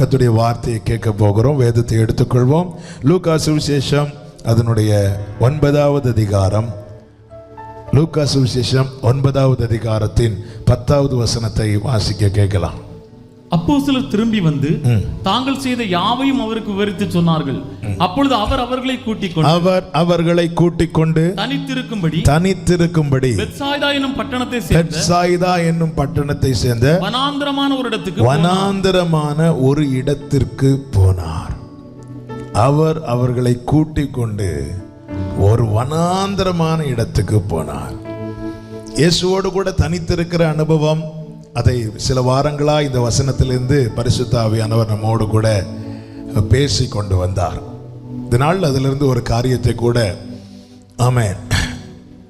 கர்த்தருடைய வார்த்தையை கேட்க போகிறோம். வேதத்தை எடுத்துக்கொள்வோம். லூக்கா சுவிசேஷம் அதனுடைய 9வது அதிகாரம், லூக்கா சுவிசேஷம் 9வது அதிகாரத்தின் 10வது வசனத்தை வாசிக்க கேட்கலாம். அப்போஸ்தலர் திரும்பி வந்து தாங்கள் செய்த யாவையும் அவருக்கு விவரித்து சொன்னார்கள். அப்பொழுது அவர் அவர்களை கூட்டிக் கொண்டு தனித்திருக்கும்படி பெத்சாய்தா என்னும் பட்டணத்தை சேர்ந்த வனாந்தரமான ஒரு இடத்திற்கு போனார். அவர் அவர்களை கூட்டிக் கொண்டு ஒரு வனாந்தரமான இடத்துக்கு போனார். இயேசுவோடு கூட தனித்திருக்கிற அனுபவம், அதை சில வாரங்களா இந்த வசனத்திலிருந்து பரிசுத்த ஆவியானவர் நம்மோடு கூட பேசி கொண்டு வந்தார். இதனால் அதிலிருந்து ஒரு காரியத்தை கூட ஆமென்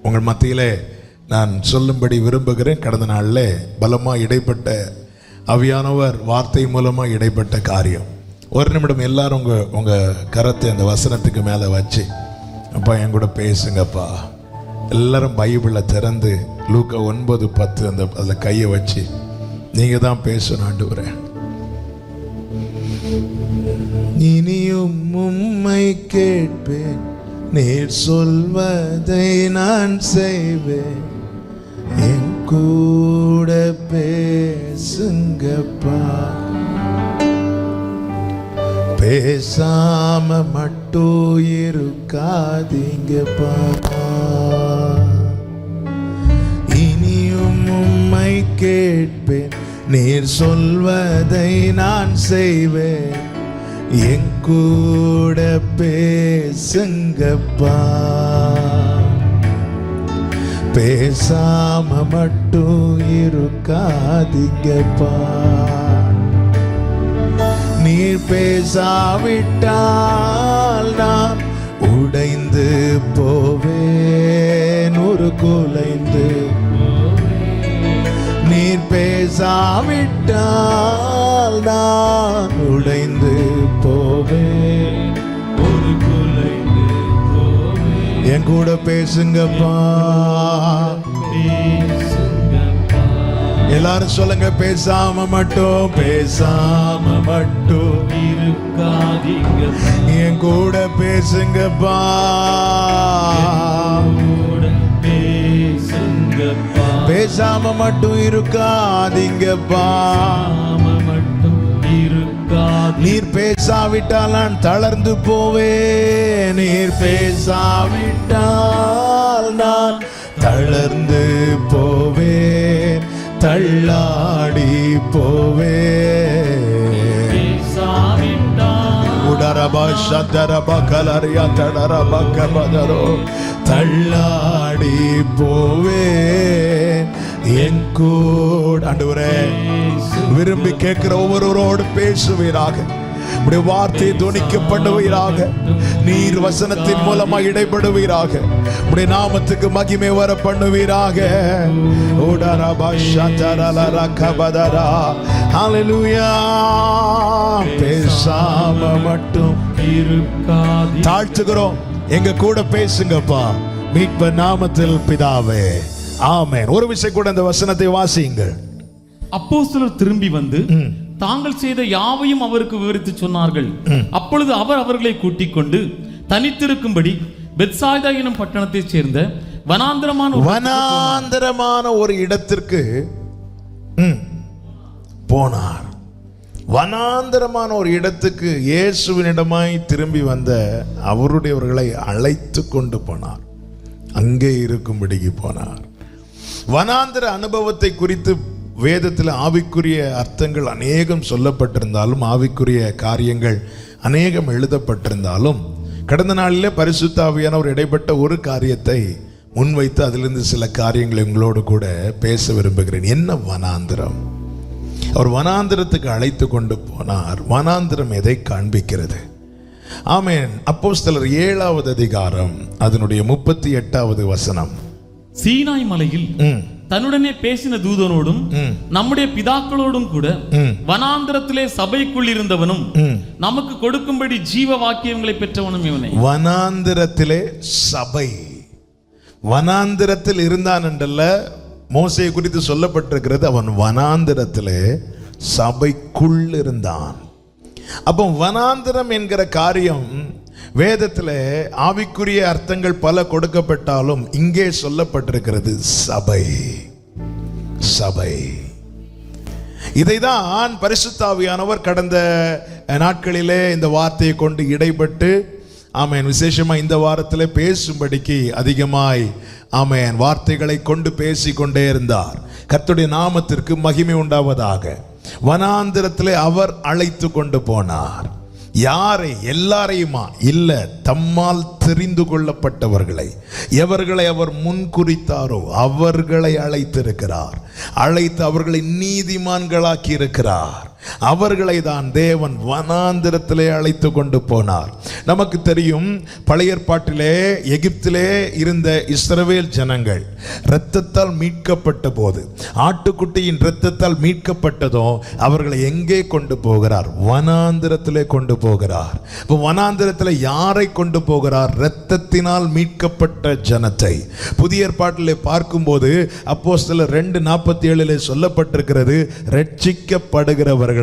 உங்கள் மத்தியிலே நான் சொல்லும்படி விரும்புகிறேன். கடந்த நாளில் பலமாக இடைப்பட்ட ஆவியானவர் வார்த்தை மூலமாக இடைப்பட்ட காரியம். ஒரு நிமிடம் எல்லாரும் உங்கள் கரத்தை அந்த வசனத்துக்கு மேலே வச்சு, அப்பா என் கூட பேசுங்கப்பா. எல்லாரும் பைபிளை திறந்து லூக்கா 9:10 அதில் கையை வச்சு நீங்க தான் பேசணும். ஆண்டவரே, இனியும் உம்மை கேட்பேன், நீர் சொல்வதை நான் செய்வேன், என் கூட பேசுங்கப்பா. பேசாம மட்டும் இருக்காதீங்கப்பா. இனியும் உம்மை கேட்பேன், நீர் சொல்வதை நான் செய்வேன், என் கூட பேசுங்கப்பா. பேசாம மட்டும் இருக்காதீங்கப்பா. நீர் பேசாவிட்டால் நான் உடைந்து போவேன், ஒரு குலைந்து. நீர் பேசாவிட்டால் நான் உடைந்து போவேன், ஒரு குலைந்து போவேன். என் கூட பேசுங்கப்பா. எல்லாரும் சொல்லுங்க, பேசாம மட்டும் இருக்காதீங்க, என் கூட பேசுங்கப்பா. பேசாம மட்டும் இருக்காதீங்கப்பா. நீர் பேசாவிட்டால் நான் தளர்ந்து போவேன், நீர் பேசாவிட்டால் நான் தளர்ந்து போவேன், தள்ளாடி போவேன். தள்ளாடி போவேன், என் கூட. ஆண்டவரே, விரும்பி கேட்கிற ஒவ்வொருவரோடு பேசுவீராக, உடைய வார்த்தை துணிக்கப்படுவீராக, நீர் வசனத்தின் மூலமா இடைப்படுவீராக, உடைய நாமத்துக்கு மகிமை வர பண்ணுவீராக. பேசாம மட்டும் தாழ்த்துகிறோம், எங்க கூட பேசுங்கப்பா. மீட்பர் நாமத்தில் பிதாவே, ஆமென். ஒரு விஷயம் கூட அந்த வசனத்தை வாசியுங்கள். அப்போஸ்தலர் திரும்பி வந்து தாங்கள் செய்த யாவையும் அவருக்கு விவரித்து சொன்னார்கள். அப்பொழுது அவர் அவர்களை கூட்டிக் கொண்டு தனித்திருக்கும்படி பெத்சாய்தா என்னும் பட்டணத்தை சேர்ந்த வனாந்தரமான ஒரு இடத்திற்கு போனார். வனாந்தரமான ஒரு இடத்துக்கு இயேசுவினிடமாய் திரும்பி வந்த அவருடையவர்களை அழைத்து கொண்டு போனார். அங்கே இருக்கும்படிக்கு போனார். வனாந்தர அனுபவத்தை குறித்து வேதத்தில் ஆவிக்குரிய அர்த்தங்கள் அநேகம் சொல்லப்பட்டிருந்தாலும், ஆவிக்குரிய காரியங்கள் அநேகம் எழுதப்பட்டிருந்தாலும், கடந்த நாளிலே பரிசுத்த ஆவியானவர் இடைப்பட்ட ஒரு காரியத்தை முன்வைத்து அதிலிருந்து சில காரியங்களை உங்களோடு கூட பேச விரும்புகிறேன். என்ன வனாந்திரம்? அவர் வனாந்திரத்துக்கு அழைத்து கொண்டு போனார். வனாந்திரம் எதை காண்பிக்கிறது? ஆமென். அப்போஸ்தலர் 7வது அதிகாரம் அதனுடைய 38வது வசனம். சீனாய் மலையில் தன்னுடனே பேசின தூதனோடும் நம்முடைய பிதாக்களோடும் கூட வனாந்திரத்திலே சபைக்குள் இருந்தவனும் நமக்கு கொடுக்கும்படி ஜீவ வாக்கியங்களை பெற்றவனும் இவனே. வனாந்திரத்திலே சபை, வனாந்திரத்தில் இருந்தான் என்றல்ல, மோசே குறித்து சொல்லப்பட்டிருக்கிறது. அவன் வனாந்திரத்திலே சபைக்குள் இருந்தான். அப்போ வனாந்திரம் என்கிற காரியம் வேதத்தில் ஆவிக்குரிய அர்த்தங்கள் பல கொடுக்கப்பட்டாலும் இங்கே சொல்லப்பட்டிருக்கிறது சபை. சபை. இதைதான் பரிசுத்த ஆவியானவர் கடந்த நாட்களிலே இந்த வார்த்தையை கொண்டு இடைப்பட்டு ஆமென் விசேஷமா இந்த வாரத்தில் பேசும்படிக்கு அதிகமாய் ஆமென் வார்த்தைகளை கொண்டு பேசிக்கொண்டே இருந்தார். கர்த்தருடைய நாமத்திற்கு மகிமை உண்டாவதாக. வனாந்திரத்திலே அவர் அழைத்து கொண்டு போனார். யாரை? எல்லாரையுமா? இல்ல, தம்மால் தெரிந்து கொள்ளப்பட்டவர்களை, எவர்களை அவர் முன்குறித்தாரோ அவர்களை அழைத்திருக்கிறார். அழைத்து அவர்களை நீதிமான்களாக்கி இருக்கிறார். அவர்களை தான் தேவன் வனாந்திரத்திலே அழைத்து கொண்டு போனார். நமக்கு தெரியும், பழைய ஏற்பாட்டிலே எகிப்திலே இருந்த இஸ்ரவேல் ஜனங்கள் இரத்தத்தால் மீட்கப்பட்ட போது, ஆட்டுக்குட்டியின் இரத்தத்தால் மீட்கப்பட்டதோ அவர்களை எங்கே கொண்டு போகிறார்? வனாந்திரத்திலே கொண்டு போகிறார். இப்போ வனாந்திரத்தில் யாரை கொண்டு போகிறார்? இரத்தத்தினால் மீட்கப்பட்ட ஜனத்தை. புதிய ஏற்பாட்டிலே பார்க்கும்போது அப்போஸ்தலர் 2:47 சொல்லப்பட்டிருக்கிறது, ரட்சிக்கப்படுகிறவர்கள்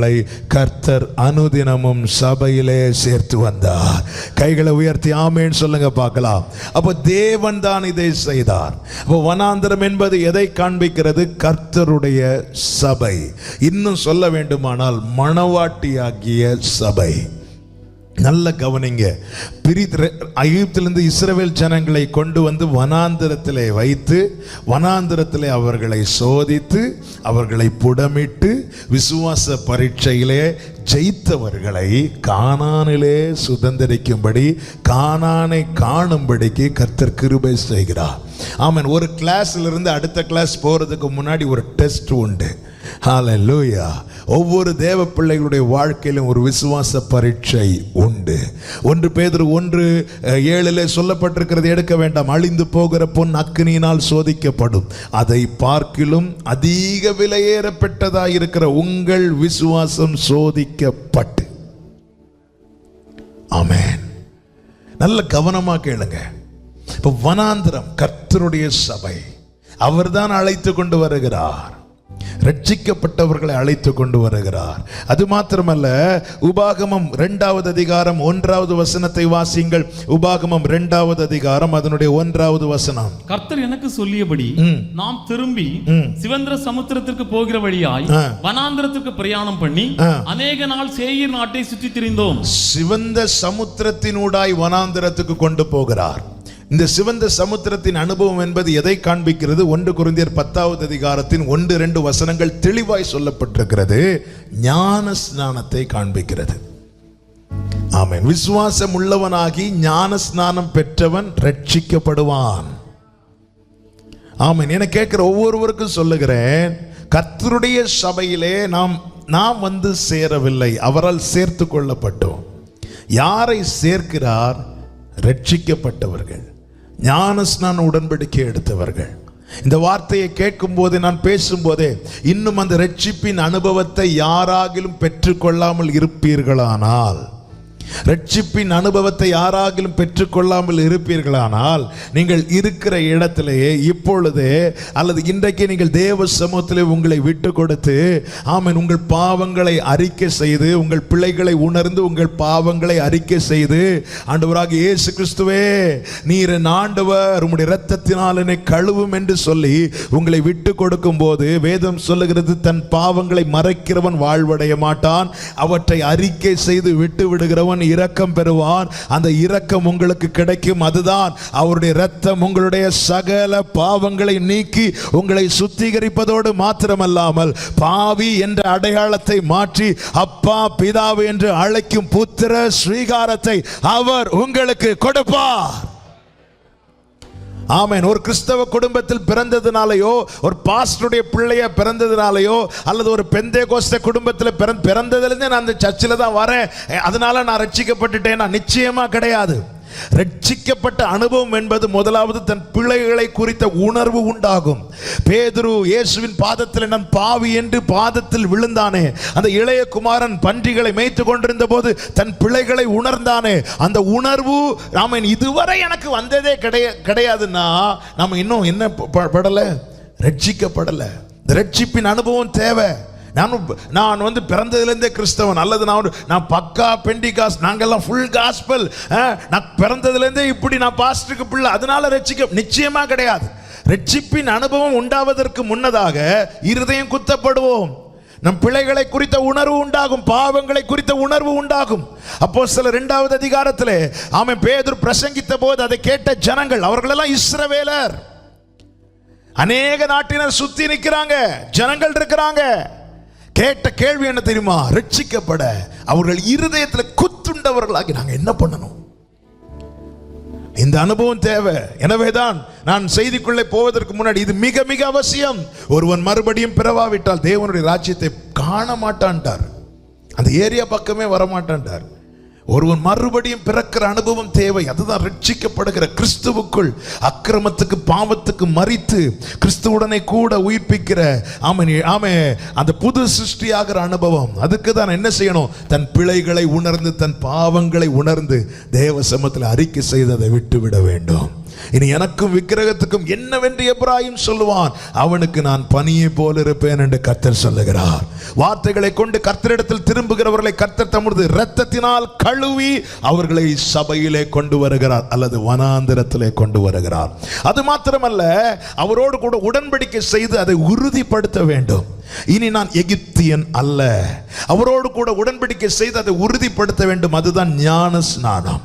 கர்த்தர் அனுதினமும் சபையிலே சேர்த்து வந்தார். கைகளை உயர்த்தி ஆமென் சொல்லுங்க பார்க்கலாம். அப்ப தேவன் தான் இதை செய்தார். அப்ப வனாந்திரம் என்பது எதை காண்பிக்கிறது? கர்த்தருடைய சபை. இன்னும் சொல்ல வேண்டுமானால் மணவாட்டியாகிய சபை. நல்ல கவனிங்க. எகிப்திலிருந்து இஸ்ரவேல் ஜனங்களை கொண்டு வந்து வனாந்திரத்திலே வைத்து, வனாந்திரத்திலே அவர்களை சோதித்து, அவர்களை புடமிட்டு, விசுவாச பரீட்சையிலே ஜெயித்தவர்களை கானானிலே சுதந்திரிக்கும்படி, கானானை காணும்படிக்கு கர்த்தர் கிருபை செய்கிறார். ஆமென். ஒரு கிளாஸ்ல இருந்து அடுத்த கிளாஸ் போறதுக்கு முன்னாடி ஒரு டெஸ்ட் உண்டு. ஹல்லேலூயா. ஒவ்வொரு தேவ பிள்ளைகளுடைய வாழ்க்கையிலும் ஒரு விசுவாச பரீட்சை உண்டு. 1 பேதுரு 1:7 சொல்லப்பட்டிருக்கிறது, எடுக்க வேண்டாம், அழிந்து போகிற பொன் அக்கினியினால் சோதிக்கப்படும், அதை பார்க்கிலும் அதிக விலையேறப்பட்டதாய் இருக்கிற உங்கள் விசுவாசம் சோதிக்கப்பட்டு. ஆமென். நல்ல கவனமா கேளுங்க. இப்ப வனாந்திரம் கர்த்தருடைய சபை. அவர்தான் அழைத்து கொண்டு வருகிறார். ரட்சிக்கப்பட்டவர்களை அழைத்து கொண்டு வருகிறார். அது மாத்திரமல்ல, உபாகமம் 2வது அதிகாரம் 1வது வசனத்தை வாசியுங்கள். உபாகமம் 2வது அதிகாரம் அதனுடைய 1வது வசனம். கர்த்தர் எனக்கு சொல்லியபடி நாம் திரும்பி சிவந்திர சமுத்திரத்திற்கு போகிற வழியாய் வனாந்திரத்திற்கு பிரயாணம் பண்ணி அநேக நாள் சேயீர் நாட்டை சுற்றி திரிந்தோம். சிவந்த சமுத்திரத்தினூடாய் வனாந்திரத்துக்கு கொண்டு போகிறார். இந்த சிவந்த சமுத்திரத்தின் அனுபவம் என்பது எதை காண்பிக்கிறது? 1 கொரிந்தியர் 10வது அதிகாரத்தின் 1-2 வசனங்கள் தெளிவாய் சொல்லப்பட்டிருக்கிறது. ஞான ஸ்நானத்தை காண்பிக்கிறது. ஆமென். விசுவாசம் உள்ளவனாகி ஞான ஸ்நானம் பெற்றவன் ரட்சிக்கப்படுவான். ஆமென். என கேட்கிற ஒவ்வொருவருக்கும் சொல்லுகிறேன், கர்த்தருடைய சபையிலே நாம் வந்து சேரவில்லை, அவரால் சேர்த்து கொள்ளப்பட்டோம். யாரை சேர்க்கிறார்? ரட்சிக்கப்பட்டவர்கள், ஞானஸ்நான உடன்படிக்கை எடுத்தவர்கள். இந்த வார்த்தையை கேட்கும் போதே, நான் பேசும்போதே, இன்னும் அந்த ரட்சிப்பின் அனுபவத்தை யாராகிலும் பெற்றுக்கொள்ளாமல் இருப்பீர்களானால், ரட்சிப்பின் அனுபவத்தை யாராகிலும் பெற்றுக்கொள்ளாமல் இருப்பீர்களானால், நீங்கள் இருக்கிற இடத்திலேயே இப்பொழுதே அல்லது இன்றைக்கு நீங்கள் தேவ சமூகத்திலே உங்களை விட்டு கொடுத்து, ஆமென், உங்கள் பாவங்களை அறிக்கை செய்து, உங்கள் பிள்ளைகளை உணர்ந்து உங்கள் பாவங்களை அறிக்கை செய்து, ஆண்டவராகிய இயேசு கிறிஸ்துவே நீர் என் ஆண்டவர், உம்முடைய இரத்தத்தினால் என்னை கழுவும் என்று சொல்லி உங்களை விட்டு கொடுக்கும் போது, வேதம் சொல்லுகிறது, தன் பாவங்களை மறைக்கிறவன் வாழ்வடைய மாட்டான், அவற்றை அறிக்கை செய்து விட்டு விடுகிறவன் இரக்கம் பெறுவான். அந்த இரக்கம் உங்களுக்கு கிடைக்கும். அதுதான் அவருடைய இரத்தம் உங்களுடைய சகல பாவங்களை நீக்கி உங்களை சுத்திகரிப்பதோடு மாத்திரமல்லாமல், பாவி என்ற அடையாளத்தை மாற்றி அப்பா பிதாவு என்று அழைக்கும் புத்திர ஸ்வீகாரத்தை அவர் உங்களுக்கு கொடுப்பார். ஆமென். ஒரு கிறிஸ்தவ குடும்பத்தில் பிறந்ததுனாலயோ, ஒரு பாஸ்டருடைய பிள்ளைய பிறந்ததுனாலயோ, அல்லது ஒரு பெந்தேகோஸ்தே குடும்பத்தில் பிறந்ததுலேருந்தே நான் அந்த சர்ச்சில் தான் வரேன், அதனால நான் ரட்சிக்கப்பட்டுட்டேன், நிச்சயமா கிடையாது. ரட்சிக்கப்பட்ட அனுபவம் என்பது முதலாவது தன் பிள்ளைகளை குறித்த உணர்வு உண்டாகும். பேதுரு இயேசுவின் பாதத்தில் நான் பாவி என்று பாதத்தில் விழுந்தானே, அந்த இளைய குமாரன் பன்றிகளை மேய்த்து கொண்டிருந்த போது தன் பிள்ளைகளை உணர்ந்தானே, அந்த உணர்வு நாம இதுவரை எனக்கு வந்ததே கிடையாதுன்னா நாம இன்னும் என்ன படல? ரட்சிக்கப்படல. ரட்சிப்பின் அனுபவம் தேவை. நான் வந்து பிறந்ததுலேருந்தே கிறிஸ்தவன், அல்லது நான் பக்கா பெண்டிகாஸ், நாங்கெல்லாம் ஃபுல் காஸ்பல், நான் பிறந்ததுலேருந்தே இப்படி, நான் பாஸ்டருக்கு பிள்ளை, அதனால ரட்சிக்க நிச்சயமா கிடையாது. ரட்சிப்பின் அனுபவம் உண்டாவதற்கு முன்னதாக இருதயம் குத்தப்படுவோம். நம் பிள்ளைகளை குறித்த உணர்வு உண்டாகும், பாவங்களை குறித்த உணர்வு உண்டாகும். அப்போஸ்தலர் 2வது அதிகாரத்திலே பேதுரு பிரசங்கித்த போது அதை கேட்ட ஜனங்கள், அவர்களெல்லாம் இஸ்ரவேலர், அநேக நாட்டினர் சுத்தி நிற்கிறாங்க, ஜனங்கள் இருக்கிறாங்க. கேட்ட கேள்வி என்ன தெரியுமா? ரட்சிக்கப்பட அவர்கள் இருதயத்தில் குத்துண்டவர்களாகி நாங்க என்ன பண்ணணும்? இந்த அனுபவம் தேவை. எனவேதான் நான் செய்திக்குள்ளே போவதற்கு முன்னாடி இது மிக மிக அவசியம். ஒருவன் மறுபடியும் பிறவாவிட்டால் தேவனுடைய ராஜ்யத்தை காண மாட்டான்ட்டார், அந்த ஏரியா பக்கமே வரமாட்டான்ட்டார். ஒருவன் மறுபடியும் பிறக்கிற அனுபவம் தேவை. அதுதான் ரட்சிக்கப்படுகிற கிறிஸ்துவுக்குள் அக்கிரமத்துக்கு பாவத்துக்கு மரித்து கிறிஸ்துவுடனே கூட உயிர்ப்பிக்கிற அந்த புது சிருஷ்டியாகிற அனுபவம். அதுக்கு தான் என்ன செய்யணும்? தன் பிழைகளை உணர்ந்து, தன் பாவங்களை உணர்ந்து தேவ சமூகத்தில் அறிக்கை செய்ததை விட்டுவிட வேண்டும். இனி எனக்கும் விக்கிரகத்துக்கும் என்னவென்று எப்ராயிம் சொல்லுவான், அவனுக்கு நான் பனியை போல இருப்பேன் என்று கர்த்தர் சொல்லுகிறார். வார்த்தைகளை கொண்டு கர்த்தரிடத்தில் திரும்புகிறவர்களை கர்த்தர் தமது இரத்தத்தினால் கழுவி அவர்களை சபையிலே கொண்டு வருகிறார், அல்லது வனாந்திரத்திலே கொண்டு வருகிறார். அது மாத்திரமல்ல, அவரோடு கூட உடன்படிக்கை செய்து அதை உறுதிப்படுத்த வேண்டும். இனி நான் எகிப்தியன் அல்ல, அவரோடு கூட உடன்படிக்கை செய்து அதை உறுதிப்படுத்த வேண்டும். அதுதான் ஞான ஸ்நானம்.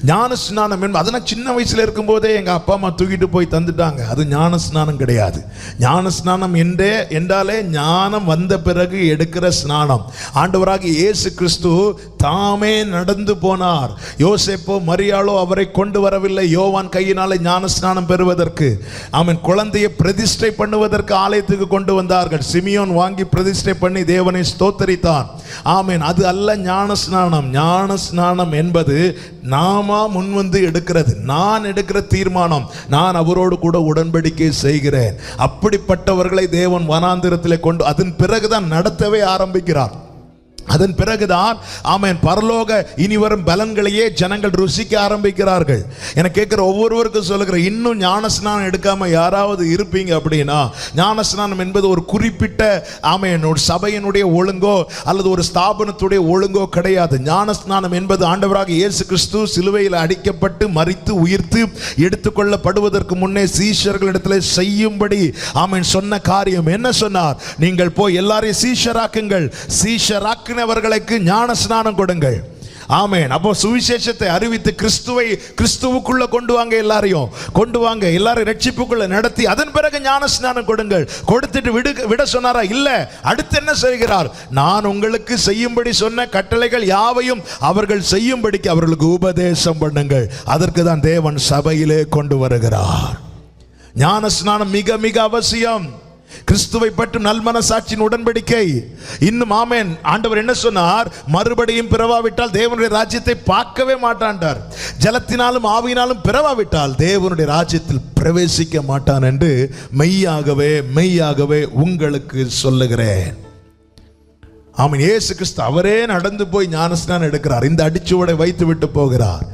ஞான ஸ்நானம் என்பது, அதை நான் சின்ன வயசுல இருக்கும் போதே எங்க அப்பா அம்மா தூக்கிட்டு போய் தந்துட்டாங்க. அது ஞான ஸ்நானம் கிடையாது. ஞான ஸ்நானம் என்றாலே ஞானம் வந்த பிறகு எடுக்கிற ஸ்நானம். ஆண்டவராகிய இயேசு கிறிஸ்து தாமே நடந்து போனார். யோசேப்போ மரியாளோ அவரை கொண்டு வரவில்லை யோவான் கையினாலே ஞான ஸ்நானம் பெறுவதற்கு. குழந்தையை பிரதிஷ்டை பண்ணுவதற்கு ஆலயத்துக்கு கொண்டு வந்தார்கள். சிமியோன் வாங்கி பிரதிஷ்டை பண்ணி தேவனை ஸ்தோத்தரித்தான். அது அல்ல ஞான ஸ்நானம். ஞான ஸ்நானம் என்பது நாமா முன்வந்து எடுக்கிறது, நான் எடுக்கிற தீர்மானம், நான் அவரோடு கூட உடன்படிக்கை செய்கிறேன். அப்படிப்பட்டவர்களை தேவன் வனாந்திரத்திலே கொண்டு அதன் பிறகுதான் நடத்தவே ஆரம்பிக்கிறார். அதன் பிறகுதான் பரலோக இனி வரும் பலன்களையே ஜனங்கள் ருசிக்க ஆரம்பிக்கிறார்கள். என கேட்கிற ஒவ்வொருவருக்கும் சொல்லுகிற, இன்னும் ஞானஸ்நானம் எடுக்காம யாராவது இருப்பீங்க அப்படின்னா, ஞானஸ்நானம் என்பது ஒரு குறிப்பிட்ட ஒரு சபையினுடைய ஒழுங்கோ அல்லது ஒரு ஸ்தாபனத்துடைய ஒழுங்கோ கிடையாது. ஞானஸ்நானம் என்பது ஆண்டவராக இயேசு கிறிஸ்து சிலுவையில் அடிக்கப்பட்டு மரித்து உயிர்த்து எடுத்துக்கொள்ளப்படுவதற்கு முன்னே சீஷர்களிடத்தில் செய்யும்படி சொன்ன காரியம். என்ன சொன்னார்? நீங்கள் போய் எல்லாரையும் சீஷராக்குங்கள், சீஷராக்கு அவர்களுக்கு ஞான ஸ்நானம் கொடுங்கள். அப்போ சுவிசேஷத்தை அறிவித்து கிறிஸ்துவுக்குள்ள கொண்டு வாங்க, எல்லாரையும் கொண்டு வாங்க, எல்லாரும் ரட்சிப்புக்குள்ள நடத்தி அதன் பிறகு ஞான ஸ்நானம் கொடுங்கள். கொடுத்துட்டு விட சொன்னாரா? இல்ல. அடுத்து என்ன செய்கிறார்? நான் உங்களுக்கு செய்யும்படி சொன்ன கட்டளைகள் யாவையும் அவர்கள் செய்யும்படிக்கு அவர்களுக்கு உபதேசம் பண்ணுங்கள். அதற்கு தான் தேவன் சபையிலே கொண்டு வருகிறார். ஞான ஸ்நானம் மிக மிக அவசியம். கிறிஸ்துவை பற்றி நல்மனசாட்சியின் உடன்படிக்கை. இன்னும் ஆண்டவர் என்ன சொன்னார்? மறுபடியும் பிறவாவிட்டால் தேவனுடைய ராஜ்யத்தை பார்க்கவே மாட்டான்டார். ஜலத்தினாலும் ஆவியினாலும் பிறவாவிட்டால் தேவனுடைய ராஜ்யத்தில் பிரவேசிக்க மாட்டான் என்று மெய்யாகவே மெய்யாகவே உங்களுக்கு சொல்லுகிறேன். இயேசு கிறிஸ்து அவரே நடந்து போய் ஞானஸ்நானம் எடுக்கிறார். இந்த அடிச்சுவடை வைத்து விட்டு போகிறார்.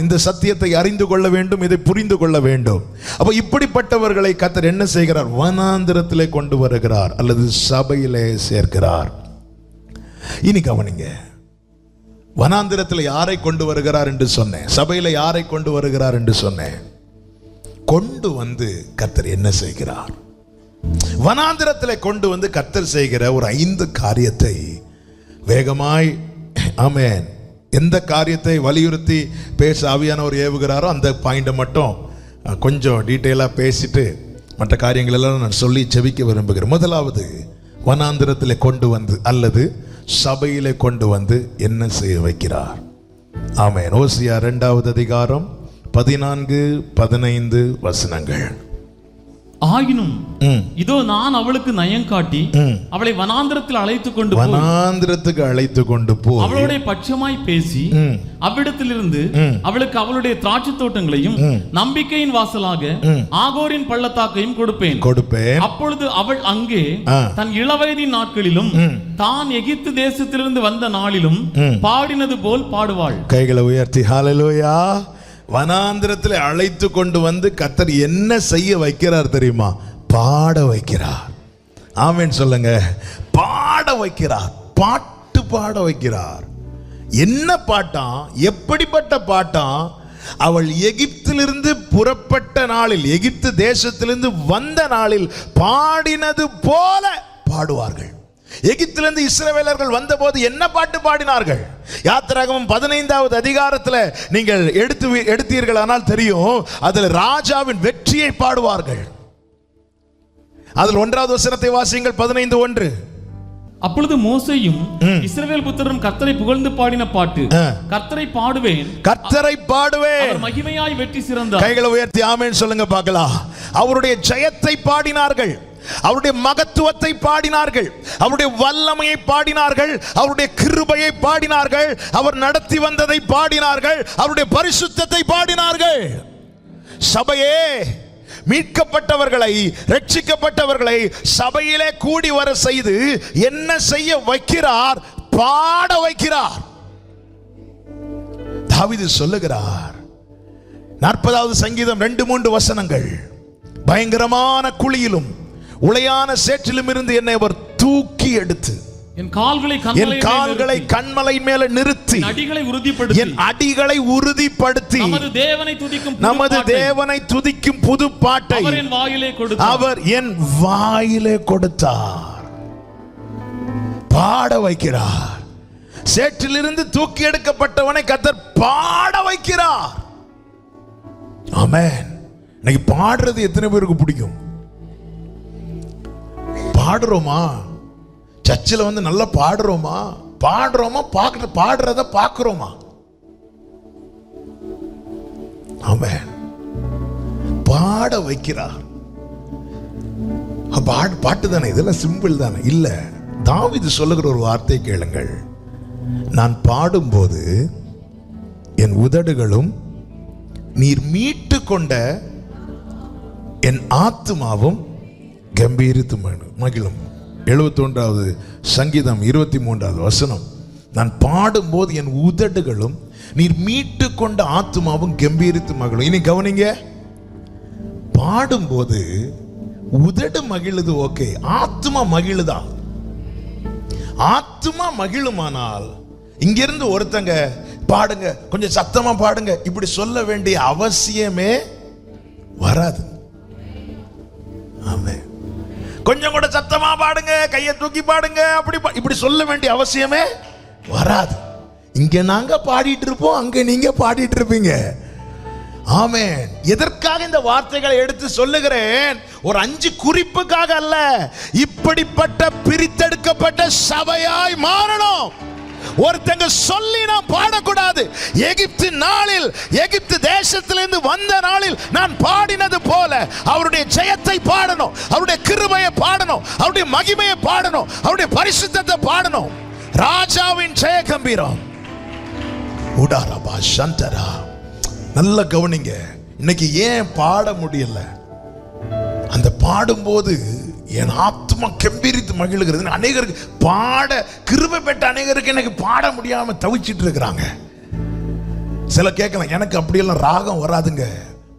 இந்த சத்தியத்தை அறிந்து கொள்ள வேண்டும், இதை புரிந்து கொள்ள வேண்டும். அப்ப இப்படிப்பட்டவர்களை கர்த்தர் என்ன செய்கிறார்? வனாந்திரத்திலே கொண்டு வருகிறார், அல்லது சபையிலே சேர்க்கிறார். இனி கவனிங்க, வனாந்திரத்தில் யாரை கொண்டு வருகிறார் என்று சொன்னேன், சபையில யாரை கொண்டு வருகிறார் என்று சொன்னேன். கொண்டு வந்து கர்த்தர் என்ன செய்கிறார்? வனாந்திரத்திலே கொண்டு வந்து கர்த்தர் செய்கிற ஒரு 5 காரியத்தை வேகமாய் எந்த காரியத்தை வலியுறுத்தி பேச ஆவியானவர் ஏவுகிறாரோ அந்த பாயிண்டை மட்டும் கொஞ்சம் டீட்டெயிலாக பேசிட்டு மற்ற காரியங்கள் எல்லாம் நான் சொல்லி செபிக்க விரும்புகிறேன். முதலாவது, வனாந்திரத்தில் கொண்டு வந்து அல்லது சபையிலே கொண்டு வந்து என்ன செய்ய வைக்கிறார்? ஓசியா 2வது அதிகாரம் 14-15 வசனங்கள். ஆயினும் இதோ நான் அவளுக்கு நயம் காட்டி அவளை வனாந்திரத்தில் அழைத்து கொண்டு போய் அவளுடைய பட்சமாய் பேசி அவ்விடத்திலிருந்து அவளுக்கு அவளுடைய திராட்சை தோட்டங்களையும் நம்பிக்கையின் வாசலாக ஆகோரின் பள்ளத்தாக்கையும் கொடுப்பேன். அப்பொழுது அவள் அங்கே தன் இளவயதின் நாட்களிலும் தான் எகிப்து தேசத்திலிருந்து வந்த நாளிலும் பாடினது போல் பாடுவாள். கைகளை உயர்த்தி ஹல்லேலூயா. வனாந்திரத்தில் அழைத்து கொண்டு வந்து கர்த்தர் என்ன செய்ய வைக்கிறார் தெரியுமா? பாட வைக்கிறார். ஆமென் சொல்லுங்க. வைக்கிறார், பாட்டு பாட வைக்கிறார். என்ன பாட்டாம்? எப்படிப்பட்ட பாட்டாம்? அவள் எகிப்திலிருந்து புறப்பட்ட நாளில், எகிப்து தேசத்திலிருந்து வந்த நாளில் பாடினது போல பாடுவார்கள். எகிப்திலிருந்து இஸ்ரவேலர்கள் வந்தபோது என்ன பாட்டு பாடினார்கள்? யாத்திராகமம் 15வது அதிகாரத்தில் நீங்கள் எடுத்தீர்களானால் தெரியும். அதில் ராஜாவின் வெற்றியை பாடுவார்கள். அதில் 1வது வசனத்தை வாசியுங்கள். 15:1. அப்பொழுது மோசேயும் இஸ்ரவேல் புத்திரரும் கர்த்தரை புகழ்ந்து பாடின பாட்டு, கர்த்தரை பாடுவேன், கர்த்தரை பாடுவேன், அவர் மகிமையாய் வெற்றி சிறந்தார். கைகளை உயர்த்தி ஆமென் சொல்லுங்க பார்க்கலாம். அவருடைய ஜெயத்தை பாடினார்கள், அவருடைய மகத்துவத்தை பாடினார்கள், அவருடைய வல்லமையை பாடினார்கள், அவருடைய கிருபையை பாடினார்கள், அவர் நடத்தி வந்ததை பாடினார்கள், அவருடைய பரிசுத்தத்தை பாடினார்கள். சபையே, மீட்கப்பட்டவர்களை, ரட்சிக்கப்பட்டவர்களை சபையிலே கூடி வர செய்து என்ன செய்ய வைக்கிறார்? பாட வைக்கிறார். தாவீது சொல்லுகிறார், 40வது சங்கீதம் 2-3 வசனங்கள். பயங்கரமான குழியிலும் உளையான சேற்றிலும் இருந்து என்னை அவர் தூக்கி எடுத்து என் கால்களை கன்மலையின் மேல நிறுத்தி என் அடிகளை உறுதிப்படுத்தி நமது தேவனை துதிக்கும் புது பாட்டை அவர் என் வாயிலே கொடுத்தார். பாட வைக்கிறார். சேற்றிலிருந்து தூக்கி எடுக்கப்பட்டவனை கர்த்தர் பாட வைக்கிறார். ஆமென். இன்னைக்கு பாடுறது எத்தனை பேருக்கு பிடிக்கும்? பாடுறோமா? சர்ச்சில் வந்து நல்லா பாடுறோமா? பாடுறத பார்க்கிறோமா? ஆமென். பாட வைக்கிறார். பாட்டு தானே, இதெல்லாம் சிம்பிள் தானே? இல்ல, தாவீது சொல்லுகிற ஒரு வார்த்தை கேளுங்கள். நான் பாடும்போது என் உதடுகளும் நீர் மீட்டு கொண்ட என் ஆத்துமாவும் கம்பீரித்து மகிழும். 71வது சங்கீதம் 23வது வசனம். நான் பாடும்போது என் உதடுகளும் நீர் மீட்டு கொண்ட ஆத்துமாவும் கம்பீரித்து மகிழும். இனி கவனிங்க, பாடும்போது உதடு மகிழுது, ஓகே, ஆத்துமா மகிழுதா? ஆத்துமா மகிழுமானால் இங்கிருந்து ஒருத்தங்க பாடுங்க, கொஞ்சம் சத்தமா பாடுங்க, இப்படி சொல்ல வேண்டிய அவசியமே வராது. ஆமென். கொஞ்சம் கூட சத்தமா பாடுங்க, கையை தூக்கி பாடுங்க, அப்படி இப்படி சொல்ல வேண்டிய அவசியமே வராது. இங்க நாங்க பாடிட்டு இருப்போம், அங்க நீங்க பாடிட்டு இருப்பீங்க. ஆமென். எதற்காக இந்த வார்த்தைகளை எடுத்து சொல்லுகிறேன்? ஒரு 5 குறிப்புக்காக அல்ல, இப்படிப்பட்ட பிரித்தெடுக்கப்பட்ட சபையாய் மாறணும். ஒருத்தங்க சொல்லி நாம் பாடக்கூடாது. எகிப்து நாளில், எகிப்து தேசத்திலிருந்து வந்த நாளில் நான் பாடினது போல அவருடைய ஜெயத்தை பாடணும், அவருடைய கிருபையை பாடணும், அவருடைய மகிமையை பாடணும், அவருடைய பரிசுத்தத்தை பாடணும். ராஜாவின் ஜெய கம்பீரம். உடாரபா சந்தரா. நல்ல கவனிங்க, இன்னைக்கு ஏன் பாட முடியல? அந்த பாடும்போது என் ஆத்மா கம்பீரித்து மகிழ்கிறது. அநேகருக்கு பாட கிருபை பெற்ற அநேகருக்கு எனக்கு பாட முடியாம தவிச்சிட்டு இருக்கிறாங்க. சில கேட்கலாம், எனக்கு அப்படியெல்லாம் ராகம் வராதுங்க.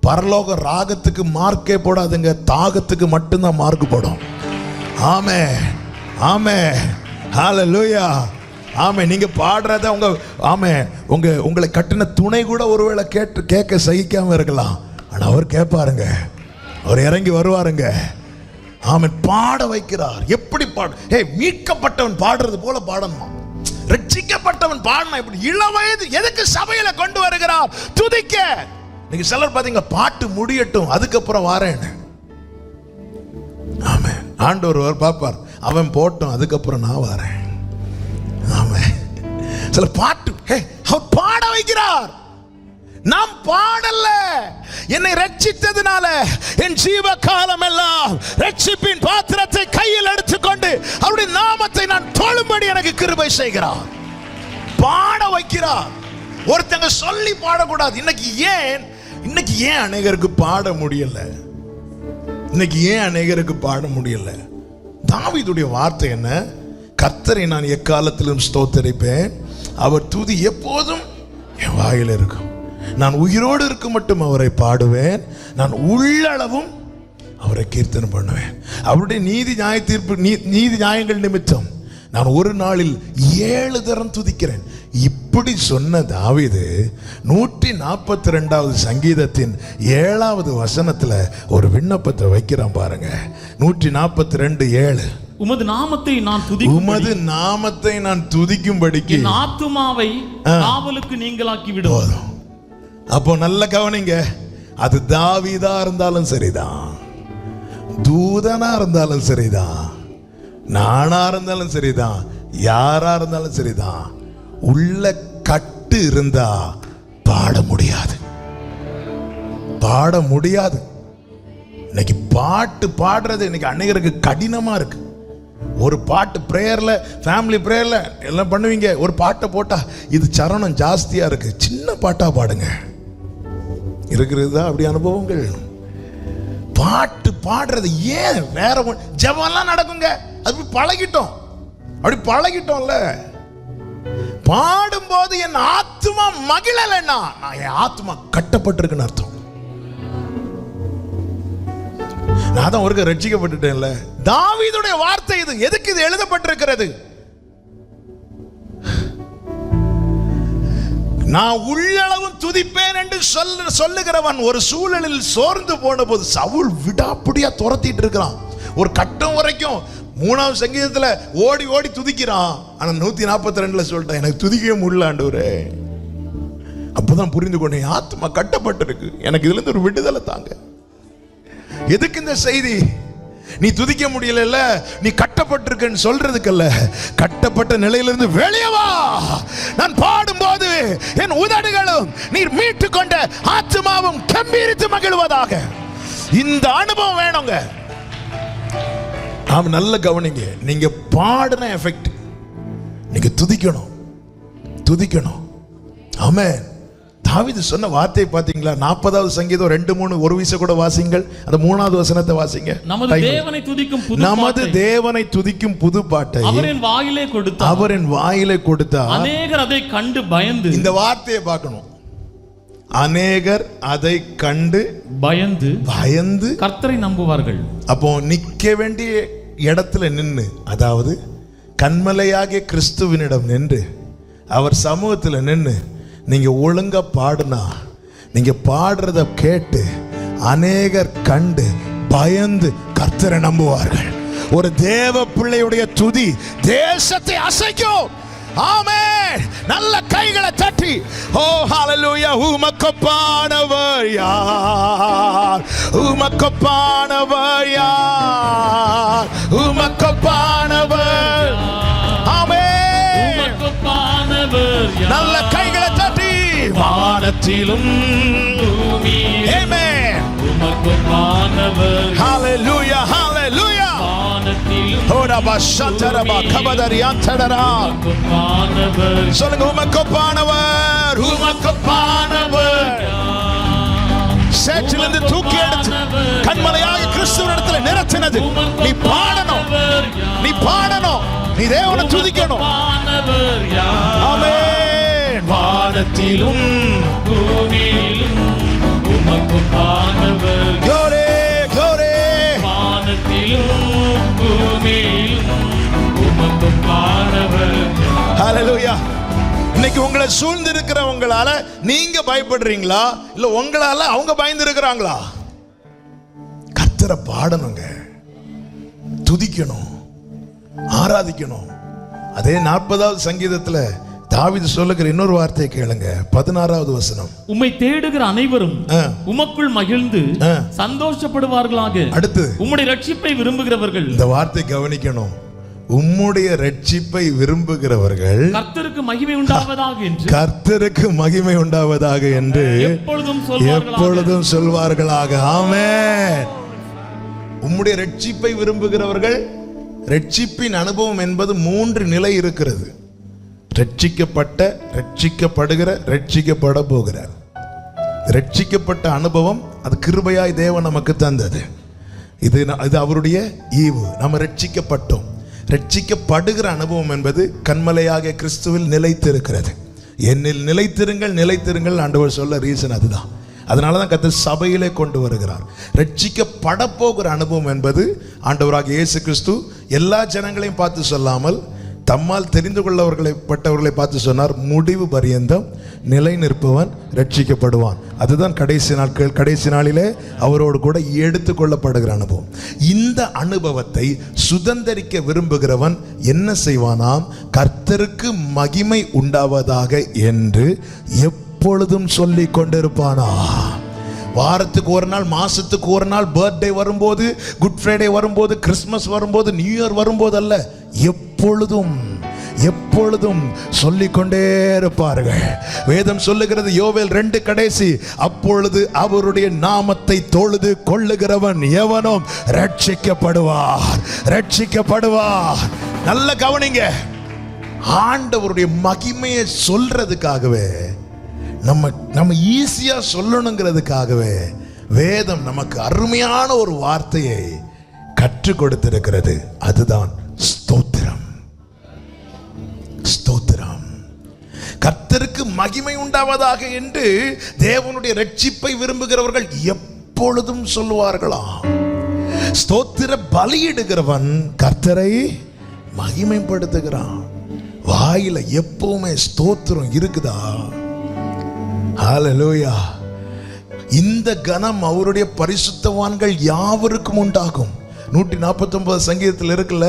பரலோக ராகத்துக்கு மார்க்கே போடாதுங்க, தாகத்துக்கு மட்டும்தான் மார்க் போடும். ஆமே ஆமே ஹல்லேலூயா. ஆமே. நீங்க பாடுறத உங்களை கட்டின துணை கூட ஒருவேளை கேட்க சகிக்காம இருக்கலாம். ஆனா அவர் கேட்பாருங்க, அவர் இறங்கி வருவாருங்க. ஆமென். பாட வைக்கிறார். எப்படி பாடு? மீட்கப்பட்டவன் பாடுறது போல பாடணும். ரட்சிக்கப்பட்டவன் பாடணும். இப்படி இளவயது எதுக்கு சபையில கொண்டு வருகிறார்? துதிக்க. நீங்க சிலர் பாத்தீங்க, பாட்டு முடியட்டும் அதுக்கப்புறம் வாரேன். ஆமென். ஆண்டவர் பாப்பார், அவன் போட்டும் அதுக்கப்புறம் நான் வரேன். ஆமென். சில பாட்டு அவர் பாட வைக்கிறார். நாம் பாடல்ல, என்னை ரட்சித்ததுனால என் ஜீவ காலம் எல்லாம் ரட்சிப்பின் பாத்திரத்தை கையில் எடுத்துக்கொண்டு அவருடைய நாமத்தை நான் தொழும்படி எனக்கு கிருபை செய்கிறார். பாட வைக்கிறார். ஒருத்தங்க சொல்லி பாடக்கூடாது. இன்னைக்கு ஏன் அநேகருக்கு பாட முடியல? இன்னைக்கு ஏன் அநேகருக்கு பாட முடியல? தாவீதுடைய வார்த்தை என்ன? கர்த்தரை நான் எக்காலத்திலும் ஸ்தோத்தரிப்பேன், அவர் துதி எப்போதும் என் வாயில் இருக்கும். நான் உயிரோடு இருக்க மட்டும் அவரை பாடுவேன், நான் உள்ளளவும் அவரை கீர்த்தனை பண்ணுவேன். அவருடைய நீதி நியாயங்கள் நிமித்தம் நான் ஒரு நாளில் 7 தரம் துதிக்கிறேன். இப்படி சொன்ன தாவீது 142வது சங்கீதத்தின் 7வது வசனத்துல ஒரு விண்ணப்பத்தை வைக்கிறான் பாருங்க. 142:7. உமது நாமத்தை நான் துதிக்கும்படிக்கு என் ஆத்துமாவை காவலுக்கு நீங்களாக்கி விடுவோம். அப்போ நல்ல கவனிங்க, அது தாவீதா இருந்தாலும் சரிதான், தூதனா இருந்தாலும் சரிதான், நானா இருந்தாலும் சரிதான், யாரா இருந்தாலும் சரிதான், உள்ள கட்டு இருந்தா பாட முடியாது. இன்னைக்கு பாட்டு பாடுறது இன்னைக்கு அநேகருக்கு கடினமா இருக்கு. ஒரு பாட்டு பிரேயர்ல, ஃபேமிலி பிரேயர்ல எல்லாம் பண்ணுவீங்க, ஒரு பாட்டை போட்டா இது சரணம் ஜாஸ்தியா இருக்கு, சின்ன பாட்டா பாடுங்க. இருக்கிறது தான் அப்படி அனுபவங்கள். பாட்டு பாடுறது ஏன் வேற ஜெபம்லாம் நடக்குங்க, அது பழகிட்டோம்ல. பாடும்போது என் ஆத்மா மகிழலைன்னா நான் என் ஆத்மா கட்டப்பட்டிருக்குன்னு அர்த்தம். நான் தான் ஒருக்க ரட்சிக்கப்பட்டுட்டேன்ல. தாவீதுடைய வார்த்தை இது. எதுக்கு இது எழுதப்பட்டிருக்கிறது? நான் உள்ளளவும் துதிப்பேன் என்று சொல்லுகிறவன் ஒரு சூழலில் சோர்ந்து போன போது சவுல் விடாப்பிடியா துரத்திட்டு இருக்கிறான். ஒரு கட்டம் வரைக்கும் 3வது சங்கீதத்துல ஓடி ஓடி துதிக்கிறான். ஆனா 142ல சொல்லிட்டான், எனக்கு துதிக்கவே முடியல ஆண்டவரே. அப்பதான் புரிந்து கொண்டேன், ஆத்மா கட்டப்பட்டிருக்கு, எனக்கு இதுல இருந்து ஒரு விடுதலை தாங்க. எதுக்கு இந்த செய்தி? நீ துதிக்க முடியல, நீ கட்டப்பட்டிருக்கன்னு சொல்றதுக்கல்ல, கட்டப்பட்ட நிலையிலிருந்து வெளியே வா. நான் பாடும்போது என் உதடுகளும் நீர் மீட்டு கொண்ட ஆத்மாவும் கம்பீரித்து மகிழ்வதாக. இந்த அனுபவம் வேணுங்க. ஆமா, நல்ல கவனிங்க. நீங்க பாடின எஃபெக்ட், நீங்க துதிக்கணும். ஆமென். தாவீது சொன்ன வார்த்தை பாத்தீங்களா? 40வது சங்கீதம் 2-3 ஒரு வீச கூட வாசிங்கள். அந்த 3வது வசனத்தை வாசிங்க. நமது தேவனை துதிக்கும் புது பாட்டை அவரின் வாயிலே கொடுத்தார். அநேகர் அதை கண்டு பயந்து. இந்த வார்த்தையை பார்க்கணும். அநேகர் அதை கண்டு பயந்து கர்த்தரை நம்புவார்கள். அப்போ நிக்க வேண்டிய இடத்துல நின்று, அதாவது கன்மலையாகிய கிறிஸ்துவினிடம் நின்று, அவர் சமூகத்தில் நின்று நீங்க ஒழுங்கா பாடுனா, நீங்க பாடுறத கேட்டு அநேகர் கண்டு பயந்து கர்த்தரை நம்புவார்கள். ஒரு தேவ பிள்ளையுடைய துதி தேசத்தை அசைக்கும். ஆமென். நல்ல கைகளை தட்டி, ஓ ஹalleluya, உமக்கொப்பானவர் யார், உமக்கொப்பானவர் யார், உமக்கொப்பானவர். ஆமென். உமக்கொப்பானவர் யார். நல்ல கைகளை தட்டி, வானத்திலும் பூமியிலும் ஆமென், உமக்கொப்பானவர். ஹalleluya, ஹalleluya. சொல்லுங்க, உமக்கொப்பானவர், உமக்கொப்பானவர். சேற்றிலிருந்து தூக்கி எடுத்து கண்மலையாக கிறிஸ்துவினிடத்தில் நிறுத்தினது. நீ பாடணும், நீ தேவனை துதிக்கணும். ஆமென். வானத்திலும் பூமியிலும் உமக்கொப்பானவர். glory, glory. வானத்திலும் ஹalleluya. இன்னைக்கு உங்களை சூழ்ந்து இருக்கிறவங்களால நீங்க பயப்படுறீங்களா, இல்ல உங்களால அவங்க பயந்து இருக்கிறாங்களா? கர்த்தரை பாடணுங்க, துதிக்கணும், ஆராதிக்கணும். அதே 40வது சங்கீதத்துல தாவீது சொல்லுகிற இன்னொரு வார்த்தையை கேளுங்க. 16வது வசனம். உம்மை தேடுகிற அனைவரும் உமக்குள் மகிழ்ந்து சந்தோஷப்படுவார்களாக. அடுத்து, உம்முடைய ரட்சிப்பை விரும்புகிறவர்கள். இந்த வார்த்தை கவனிக்கணும். உம்முடைய ரட்சிப்பை விரும்புகிறவர்கள் கர்த்தருக்கு மகிமை உண்டாவதாக என்று எப்பொழுதும் சொல்வார்களாக. ஆமென். உம்முடைய ரட்சிப்பை விரும்புகிறவர்கள். ரட்சிப்பின் அனுபவம் என்பது 3 நிலை இருக்கிறது. ரட்சிக்கப்பட்ட, ரட்சிக்கப்படுகிற, ரட்சிக்கப்பட போகிற. ரட்சிக்கப்பட்ட அனுபவம் அது கிருபையாய் தேவன் நமக்கு தந்தது. இது அவருடைய ஈவு. நம்ம ரட்சிக்கப்பட்டோம். ரட்சிக்கப்படுகிற அனுபவம் என்பது கன்மலையாக கிறிஸ்துவில் நிலைத்திருக்கிறது. என்னில் நிலைத்திருங்கள் ஆண்டவர் சொல்ல ரீசன் அதுதான். அதனாலதான் கர்த்தர் சபையிலே கொண்டு வருகிறார். ரட்சிக்கப்பட போகிற அனுபவம் என்பது ஆண்டவராக இயேசு கிறிஸ்து எல்லா ஜனங்களையும் பார்த்து சொல்லாமல் தம்மால் தெரிந்து கொள்ளப்பட்டவர்களை பார்த்து சொன்னார், முடிவு பரியந்தம் நிலை நிற்பவன் ரட்சிக்கப்படுவான். அதுதான் கடைசி நாட்கள், கடைசி நாளிலே அவரோடு கூட எடுத்துக்கொள்ளப்படுகிற அனுபவம். இந்த அனுபவத்தை சுதந்தரிக்க விரும்புகிறவன் என்ன செய்வானாம்? கர்த்தருக்கு மகிமை உண்டாவதாக என்று எப்பொழுதும் சொல்லிக் கொண்டிருப்பானா. வாரத்துக்கு ஒரு நாள், மாசத்துக்கு ஒரு நாள், பர்த்டே வரும்போது, குட் ஃப்ரைடே வரும்போது, கிறிஸ்மஸ் வரும்போது, நியூ இயர் வரும்போது அல்ல, எப்பொழுதும் எப்பொழுதும் சொல்லிக்கொண்டே இருப்பார்கள். வேதம் சொல்லுகிறது, யோவேல் 2 கடைசி, அப்பொழுது அவருடைய நாமத்தை தொழுது கொள்ளுகிறவன் எவனும் ரட்சிக்கப்படுவார், ரட்சிக்கப்படுவார். நல்ல கவனிங்க, ஆண்டவருடைய மகிமையை சொல்றதுக்காகவே, நம்ம ஈஸியா சொல்லணுங்கிறதுக்காகவே வேதம் நமக்கு அருமையான ஒரு வார்த்தையை கற்றுக் கொடுத்திருக்கிறது. அதுதான் ஸ்தோத்திரம். ஸ்தோத்திரம். கர்த்தருக்கு மகிமை உண்டாவதாக என்று தேவனுடைய ரட்சிப்பை விரும்புகிறவர்கள் எப்பொழுதும் சொல்லுவார்களாம். ஸ்தோத்திர பலியிடுகிறவன் கர்த்தரை மகிமைப்படுத்துகிறான். வாயில எப்பவுமே ஸ்தோத்திரம் இருக்குதா? ஹல்லேலூயா. இந்த கனம் அவருடைய பரிசுத்தவான்கள் யாவருக்கும் உண்டாகும். 149 சங்கீதத்தில் இருக்குல்ல,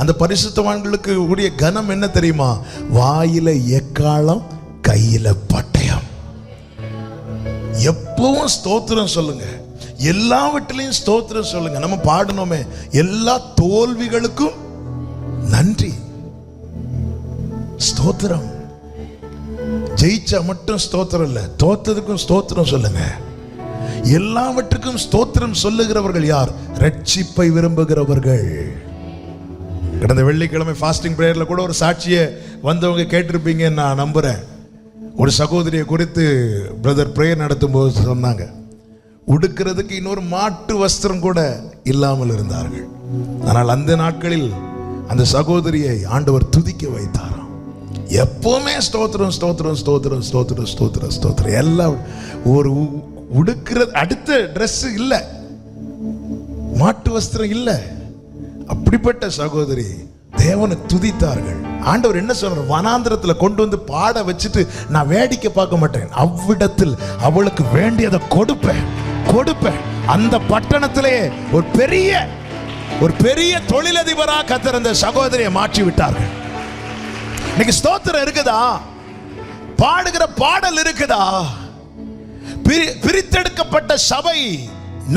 அந்த பரிசுத்தவான்களுக்கு உடைய கனம் என்ன தெரியுமா? வாயில எக்காலம், கையில பட்டயம். எப்பவும் ஸ்தோத்திரம் சொல்லுங்க, எல்லாவற்றிலையும் ஸ்தோத்திரம் சொல்லுங்க. நம்ம பாடணுமே, எல்லா தோல்விகளுக்கும் நன்றி, ஸ்தோத்திரம். ஜெயிச்சா மட்டும் ஸ்தோத்திரம் இல்ல, தோத்ததுக்கும் ஸ்தோத்திரம் சொல்லுங்க. எல்லாவற்றுக்கும் ஸ்தோத்திரம் சொல்லுகிறவர்கள் யார்? ரட்சிப்பை விரும்புகிறவர்கள். கடந்த வெள்ளிக்கிழமை ஃபாஸ்டிங் பிரேயர்ல கூட ஒரு சாட்சியை வந்தவங்க கேட்டிருப்பீங்க நான் நம்புறேன். ஒரு சகோதரியை குறித்து பிரதர் பிரேயர் நடத்தும் போது சொன்னாங்க, உடுக்கிறதுக்கு இன்னொரு மாட்டு வஸ்திரம் கூட இல்லாமல் இருந்தார்கள். ஆனால் அந்த நாட்களில் அந்த சகோதரியை ஆண்டவர் துதிக்க வைத்தாராம். எப்பவுமே ஸ்தோத்திரம், ஸ்தோத்திரம், ஸ்தோத்திரம், ஸ்தோத்திரம், ஸ்தோத்திரம், ஸ்தோத்திரம். எல்லாம் ஒரு உடுக்கிறது, அடுத்த ட்ரெஸ் இல்ல, மாட்டு வஸ்திரம் இல்ல. அப்படிப்பட்ட சகோதரி தேவனை துதித்தார்கள். ஆண்டவர் என்ன சொல்றார்? வனாந்திரத்தில் கொண்டு வந்து பாட வச்சுட்டு நான் வேடிக்கை பார்க்க மாட்டேன், அவ்விடத்தில் அவளுக்கு வேண்டியதை கொடுப்பேன், கொடுப்பேன். அந்த பட்டணத்திலே ஒரு பெரிய தொழிலதிபராக கர்த்தர் அந்த சகோதரியை மாற்றி விட்டார்கள். இன்னைக்கு ஸ்தோத்திரம் இருக்குதா? பாடுகிற பாடல் இருக்குதா? பிரித்தெடுக்கப்பட்ட சபை,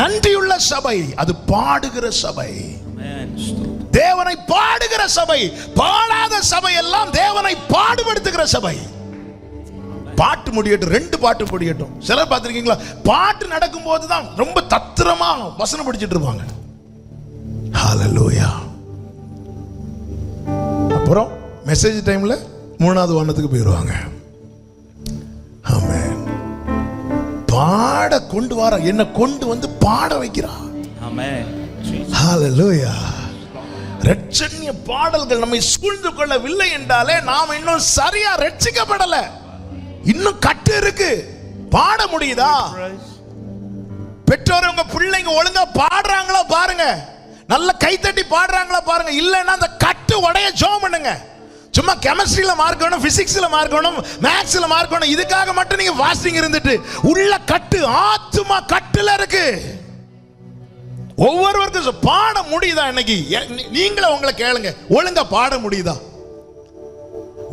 நன்றியுள்ள சபை, அது பாடுகிற சபை, தேவனை பாடுகிற சபை. பாடாத சபை எல்லாம் தேவனை பாடுபடுத்துகிற சபை. பாட்டு முடியட்டும், 2 பாட்டு முடியட்டும். சிலர் பார்த்திருக்கீங்களா, பாட்டு நடக்கும் போதுதான் ரொம்ப தத்திரமா வசனம் படிச்சிட்டு இருப்பாங்க. ஹல்லேலூயா. அப்புறம் மெசேஜ் டைம்ல 3வது வானத்துக்கு போயிடுவாங்க. ஆமென். பாட கொண்டு வர, என்ன கொண்டு வந்து பாட வைக்கிறான். ஆமென். ஹல்லேலூயா. ரட்சணிய பாடல்கள் நம்மை சூழ்ந்து கொள்ளவில்லை என்றாலே நாம் இன்னும் சரியா ரட்சிக்கப்படல. இன்னும் கட்டு இருக்கு. பாட முடியுதா? பெற்றோர் உங்க பிள்ளைங்க ஒழுங்கா பாடுறாங்களா பாருங்க, நல்ல கைத்தட்டி பாடுறாங்களா பாருங்க. இல்லைன்னா அந்த கட்டு உடைய ஜெபம் பண்ணுங்க. சும்மா கெமிஸ்ட்ரியில மார்க் வேணும், பிசிக்ஸ்ல மார்க் வேணும், மேத்ஸ்ல மார்க் வேணும், இதுக்காக மட்டும் நீங்க வாசிங்க இருந்துட்டு உள்ள கட்டு, ஆத்துமா கட்டுல இருக்கு. ஒவ்வொருவருக்கும் பாட முடியுதா? இன்னைக்கு நீங்களே உங்களை கேளுங்க, ஒழுங்கா பாட முடியுதா?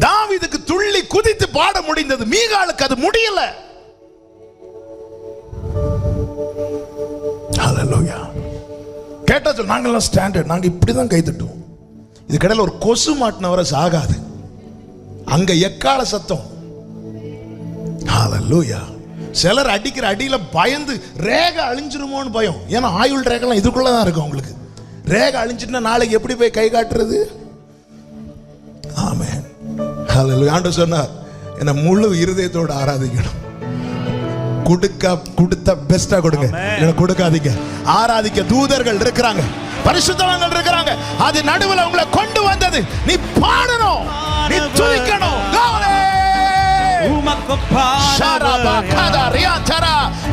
தாவீதுக்கு துள்ளி குதித்து பாட முடிந்தது, மீகாலுக்கு அது முடியல. ஹல்லேலூயா. கேட்டா சொல், நாங்கெல்லாம் ஸ்டாண்டர்ட், நாங்க இப்படிதான் கை தட்டுவோம். இது கடையில் ஒரு கொசு மாட்டினவரை சாகாது, அங்க எக்கால சத்தம். ஹல்லேலூயா. சிலர் அடிக்கிற அடியில பயந்து ரேகை அழிஞ்சிருமோன்னு பயம். ஏன்னா ஆயுள் ரேகெல்லாம் இதுக்குள்ளதான் இருக்கும். உங்களுக்கு ரேகை அழிஞ்சிட்டுனா நாளைக்கு எப்படி போய் கை காட்டுறது? ஆமென். ஹல்லேலூயா. ஆண்டவர் சொன்னார், என்ன முழு இருதயத்தோட ஆராதிக்கணும். கொடுத்த பெஸ்டா கொடுங்க, கொடுக்காதீங்க. ஆராதிக்க தூதர்கள் இருக்கிறாங்க, பரிசுத்தவான்கள் இருக்கிறாங்க. அது நடுவுல உங்களை கொண்டு வந்தது. நீ பாடணும், நீ துதிக்கணும்.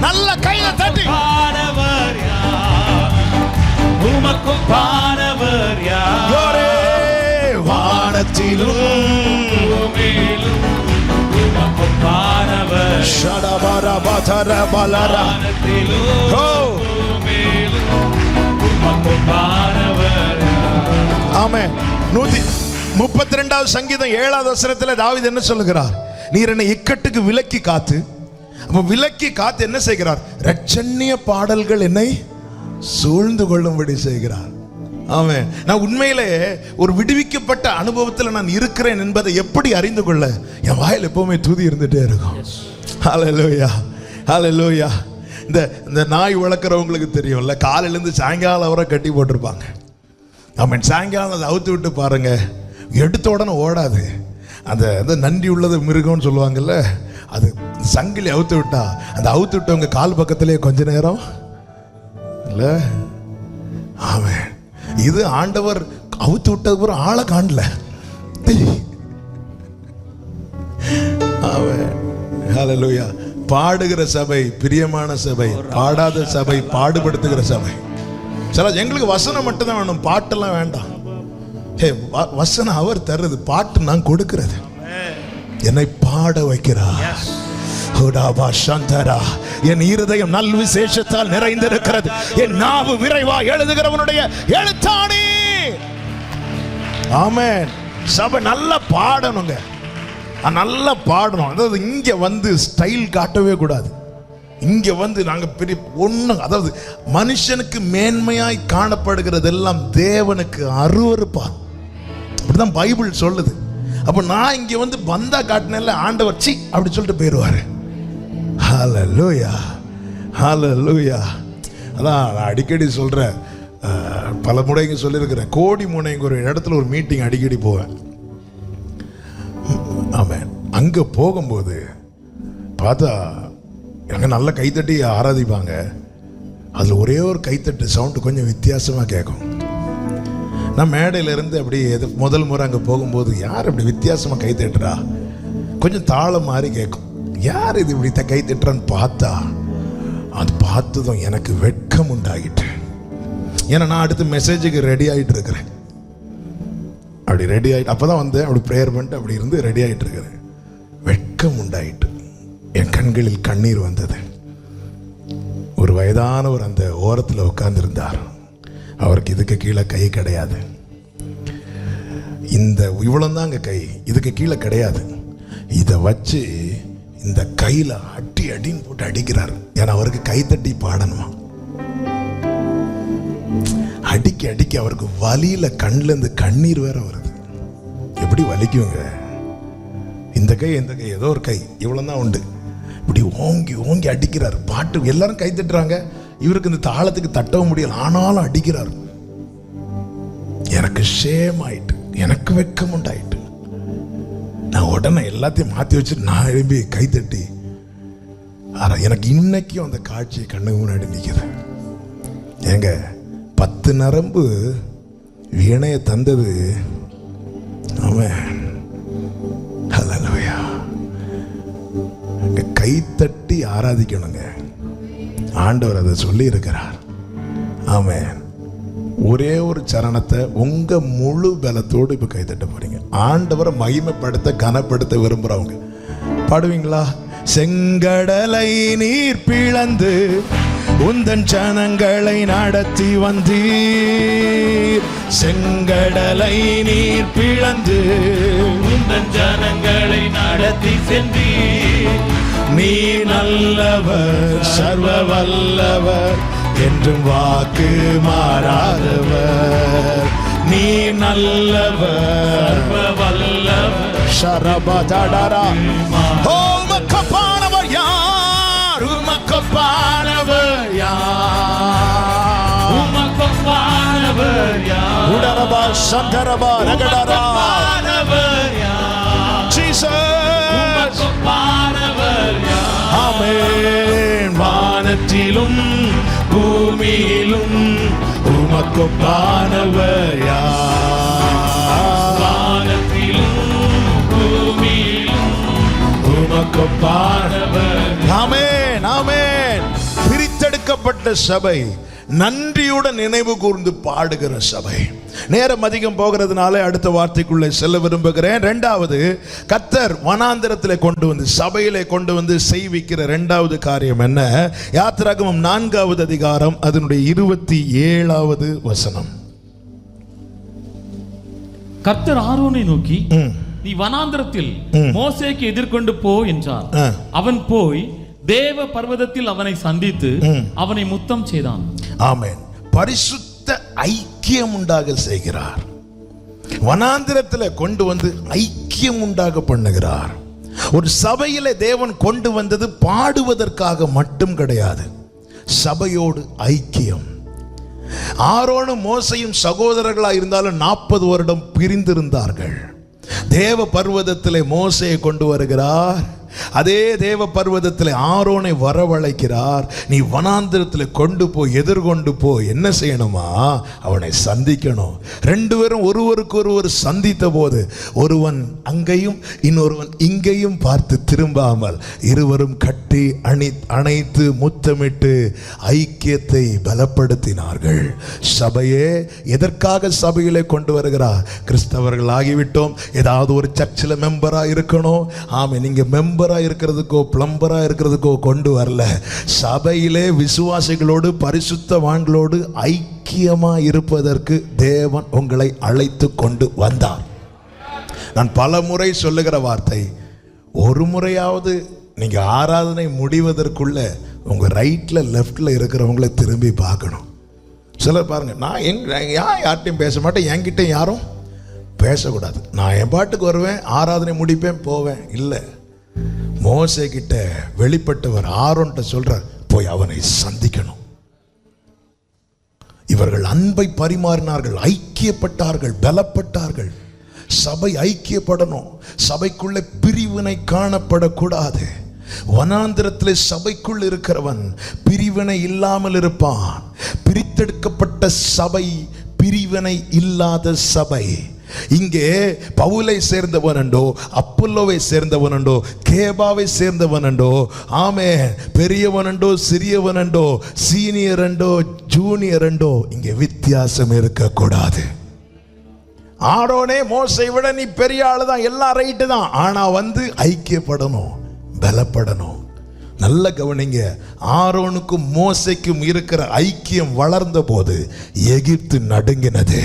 நல்ல கையில தட்டி வானத்திலும் பூமியிலும் உமக்கொப்பானவர். ஷடபரபதரபலர. வானத்திலும் ஓ பூமியிலும் உமக்கொப்பானவர். ஆமென். 132வது சங்கீதம் 7வது வசனத்தில் தாவீது என்ன சொல்லுகிறார்? நீர் என்னை இக்கட்டுக்கு விலக்கி காத்து. அப்ப விலக்கி காத்து என்ன செய்கிறார்? இரட்சண்ய பாடல்கள் என்னை சூழ்ந்து கொள்ளும்படி செய்கிறார். ஆமென். நான் உண்மையிலே ஒரு விடுவிக்கப்பட்ட அனுபவத்தில் நான் இருக்கிறேன் என்பதை எப்படி அறிந்து கொள்ள? என் வாயில் எப்பவுமே துதி இருந்துட்டே இருக்கும். ஹல்லேலூயா, ஹல்லேலூயா. இந்த நாய் வளர்க்குறவங்களுக்கு தெரியும்ல, காலையிலேருந்து சாயங்காலம் வரை கட்டி போட்டிருப்பாங்க. ஆமென். சாயங்காலம் அதை அவுத்து விட்டு பாருங்க, எடுத்த உடனே ஓடாது. அந்த நன்றி உள்ளது மிருகம்னு சொல்லுவாங்கல்ல, அது சங்கிலி அவுத்து விட்டா அந்த அவுத்து விட்டவங்க கால் பக்கத்திலே கொஞ்ச நேரம் இல்ல. ஆமென். இது ஆண்டவர் அவுத்து விட்டது ஒரு ஆளை காணல. ஆமென். ஹல்லேலூயா. பாடுகிற சபை பிரியமான சபை, பாடாத சபை பாடுபடுத்துகிற சபை. சில எங்களுக்கு வசனம் மட்டும்தான் வேணும், பாட்டெல்லாம் வேண்டாம். வசனம் அவர் தருது, பாட்டு நான் கொடுக்கிறது. என்னை பாட வைக்கிறார். என் இருதயம் நல் விசேஷத்தால் நிறைந்திருக்கிறது, என் நாவு விரைவா எழுதுகிறவனுடைய எழுத்தாணி. ஆமென். சபை நல்லா பாடணுங்க, நல்லா பாடணும். அதாவது இங்க வந்து ஸ்டைல் காட்டவே கூடாது. இங்க வந்து நாங்க பெரிய ஒண்ணு, அதாவது மனுஷனுக்கு மேன்மையாய் காணப்படுகிறதெல்லாம் தேவனுக்கு அருவருப்பா, அப்படிதான் பைபிள் சொல்லுது. அப்ப நான் இங்க வந்து பந்தா காட்டினேன்ல, ஆண்டவர் சி அப்படி சொல்லிட்டு போயிடுவாரு. ஹல்லேலூயா, ஹல்லேலூயா. அதான் நான் அடிக்கடி சொல்றேன், பல முறைங்க சொல்லியிருக்கிறேன். கோடி முனைங்க ஒரு இடத்துல ஒரு மீட்டிங் அடிக்கடி போவேன். ஆமென். அங்க போகும்போது பார்த்தா அங்க நல்ல கைத்தட்டி ஆராதிப்பாங்க. அதுல ஒரே ஒரு கைத்தட்டு சவுண்டு கொஞ்சம் வித்தியாசமா கேட்கும். நான் மேடையில இருந்து அப்படி முதல் முறை அங்க போகும்போது, யார் அப்படி வித்தியாசமா கை தட்டுறா, கொஞ்சம் தாளம் மாதிரி கேட்கும். யார் இது இப்படி கை தட்டுறான்னு பார்த்தா, அது பார்த்ததும் எனக்கு வெட்கம் உண்டாகிட்டு. ஏன்னா நான் அடுத்த மெசேஜுக்கு ரெடி ஆகிட்டு இருக்கிறேன். அப்படி ரெடி ஆகிட்டு அப்போதான் வந்து அப்படி ப்ரேயர் பண்ணிட்டு அப்படி இருந்து ரெடி ஆகிட்டு இருக்கிறேன். வெட்கம் உண்டாயிட்டு என் கண்களில் கண்ணீர் வந்தது. ஒரு வயதானவர் அந்த ஓரத்தில் உட்கார்ந்திருந்தார். அவருக்கு இதுக்கு கீழே கை கிடையாது. இந்த இவ்வளவுதாங்க கை, இதுக்கு கீழே கிடையாது. இதை வச்சு இந்த கையில அடி அடின்னு போட்டு அடிக்கிறார். ஏன்னா அவருக்கு கை தட்டி பாடணுமா. அடிக்க அடிக்க அவருக்கு வலியில கண்ணுல இருந்து கண்ணீர் வேற வருது. எப்படி வலிக்குங்க இந்த கை, இந்த கை ஏதோ ஒரு கை இவ்வளவுதான் உண்டு. இப்படி ஓங்கி ஓங்கி அடிக்கிறார். பாட்டு எல்லாரும் கை தட்டுறாங்க, இவருக்கு இந்த தாளத்துக்கு தட்டவும் முடியல, ஆனாலும் அடிக்கிறார். எனக்கு ஷேம் ஆயிட்டு, எனக்கு வெட்கம் உண்டாயிட்டு. நான் உடனே எல்லாத்தையும் மாற்றி வச்சுட்டு நான் எழுப்பி கைத்தட்டி, எனக்கு இன்னைக்கும் அந்த காட்சி கண்ணு முன்னாடி நிற்குது. ஏங்க 10 நரம்பு வீணைய தந்தது அவன். ஹல்லேலூயா. கைத்தட்டி ஆராதிக்கணுங்க. ஆண்டவர் அதை சொல்லி இருக்கிறார். ஆமென். ஒரே ஒரு சரணத்தை உங்க முழு பலத்தோடு இப்ப கைத்தட்ட போறீங்க. ஆண்டவரை மகிமைப்படுத்த கனப்படுத்த விரும்புறவங்க பாடுவீங்களா? செங்கடலை நீர் பிளந்து உந்தன் ஜனங்களை நடத்தி வந்தீர். செங்கடலை நீர் பிளந்து உந்தன் ஜனங்களை நடத்தி சென்றீர். நீ நல்லவர், சர்வ வல்லவர், என்றும் வாக்கு மாறாதவர். நீ நல்லவர், சர்வ வல்லவர், ஷரபதடரா. உமக்கொப்பானவர் யார்? உமக்கொப்பானவர் யார்? உமக்கொப்பானவர் யார்? உடரபா சந்தரபா ரகடரா. உமக்கொப்பானவர் யார்? ஜீசஸ். உமக்கொப்பானவர் யார்? ஆமென். வானத்திலும் பூமியிலும் உமக்கொப்பானவர் யார்? வானத்திலும் பூமியிலும் உமக்கொப்பானவர். ஆமென், ஆமென். பிரித்தெடுக்கப்பட்ட சபை நன்றியுடன் நினைவு கூர்ந்து பாடுகிற சபை. நேரம் அதிகம் போகிறதுனால அடுத்த வார்த்தைக்குள்ளே செல்ல விரும்புகிறேன். இரண்டாவது, கர்த்தர் வனாந்திரத்திலே கொண்டு வந்து, சபையிலே கொண்டு வந்து செய்விக்கிற இரண்டாவது காரியம் என்ன? யாத்திராகமம் 4வது அதிகாரம் அதனுடைய 27வது வசனம். கர்த்தர் ஆரோனை நோக்கி, நீ வனாந்திரத்தில் மோசேக்கு எதிர்கொண்டு போ என்றார். அவன் போய் தேவ பர்வதத்தில் அவனை சந்தித்து அவனை முத்தம் செய்தான். ஆமென். பரிசுத்த ஐக்கியம் உண்டாக செய்கிறார். வனாந்திரத்தில் கொண்டு வந்து ஐக்கியம் உண்டாக பண்ணுகிறார். ஒரு சபையில தேவன் கொண்டு வந்தது பாடுவதற்காக மட்டும் கிடையாது, சபையோடு ஐக்கியம். ஆரோனும் மோசையும் சகோதரர்களாக இருந்தாலும் 40 வருடம் பிரிந்திருந்தார்கள். தேவ பர்வதத்திலே மோசையை கொண்டு வருகிறார். அதே தேவ பர்வதத்தில் ஆரோனை வரவழைக்கிறார். நீ வனாந்திரத்தில் கொண்டு போய் எதிர்கொண்டு போய் என்ன செய்யணுமா? அவனை சந்திக்கணும். 2 பேரும் ஒருவருக்கு ஒருவர் சந்தித்த போது ஒருவன் அங்கேயும் இன்னொருவன் இங்கேயும் பார்த்து திரும்பாமல் இருவரும் கட்டி அணைத்து முத்தமிட்டு ஐக்கியத்தை பலப்படுத்தினார்கள். சபையே எதற்காக சபையிலே கொண்டு வருகிறார்? கிறிஸ்தவர்கள் ஆகிவிட்டோம், ஏதாவது ஒரு சர்ச்சில் மெம்பரா இருக்கணும். ஆமே, நீங்க மெம்பரா இருக்கிறதுக்கோ பிளம்பரா இருக்கிறதுக்கோ கொண்டு வரல. சபையிலே விசுவாசிகளோடு பரிசுத்தவான்களோடு ஐக்கியமா இருப்பதற்கு தேவன் உங்களை அழைத்து கொண்டு வந்தார். நான் பல முறை சொல்லுகிற வார்த்தை, ஒரு முறையாவது நீங்க ஆராதனை முடிவதற்குள்ள உங்க ரைட்ல லெஃப்ட்ல இருக்கிறவங்களை திரும்பி பார்க்கணும். சிலர் பாருங்க, நான் யார்கிட்டையும் பேச மாட்டேன், என்கிட்ட யாரும் பேசக்கூடாது, நான் என் பாட்டுக்கு வருவேன், ஆராதனை முடிப்பேன், போவேன். இல்லை, மோசே கிட்ட வெளிப்பட்டவர் ஆரோன்ட்ட சொல்றார், போய் அவனை சந்திக்கணும். இவர்கள் அன்பை பரிமாறினார்கள், ஐக்கியப்பட்டார்கள், பலப்பட்டார்கள். சபை ஐக்கியப்படணும். சபைக்குள்ள பிரிவினை காணப்படக்கூடாது. வனாந்திரத்திலே சபைக்குள் இருக்கிறவன் பிரிவினை இல்லாமல் இருப்பான். பிரித்தெடுக்கப்பட்ட சபை பிரிவினை இல்லாத சபை. இங்கே பவுலை சேர்ந்தவனண்டோ, அப்பல்லோவை சேர்ந்தவனண்டோ, கேபாவை சேர்ந்தவனண்டோ, ஆமே, பெரியவனண்டோ, சிறியவனண்டோ, சீனியரண்டோ, ஜூனியரண்டோ, இங்கே வித்தியாசம் இருக்கக்கூடாது. ஆரோனே மோசை விட நீ பெரிய ஆளு தான், எல்லாம் ரைட்டு தான், ஆனா வந்து ஐக்கியப்படணும், பலப்படணும். நல்ல கவனிங்க, ஆரோனுக்கும் மோசைக்கும் இருக்கிற ஐக்கியம் வளர்ந்த போது எகிப்து நடுங்கினது.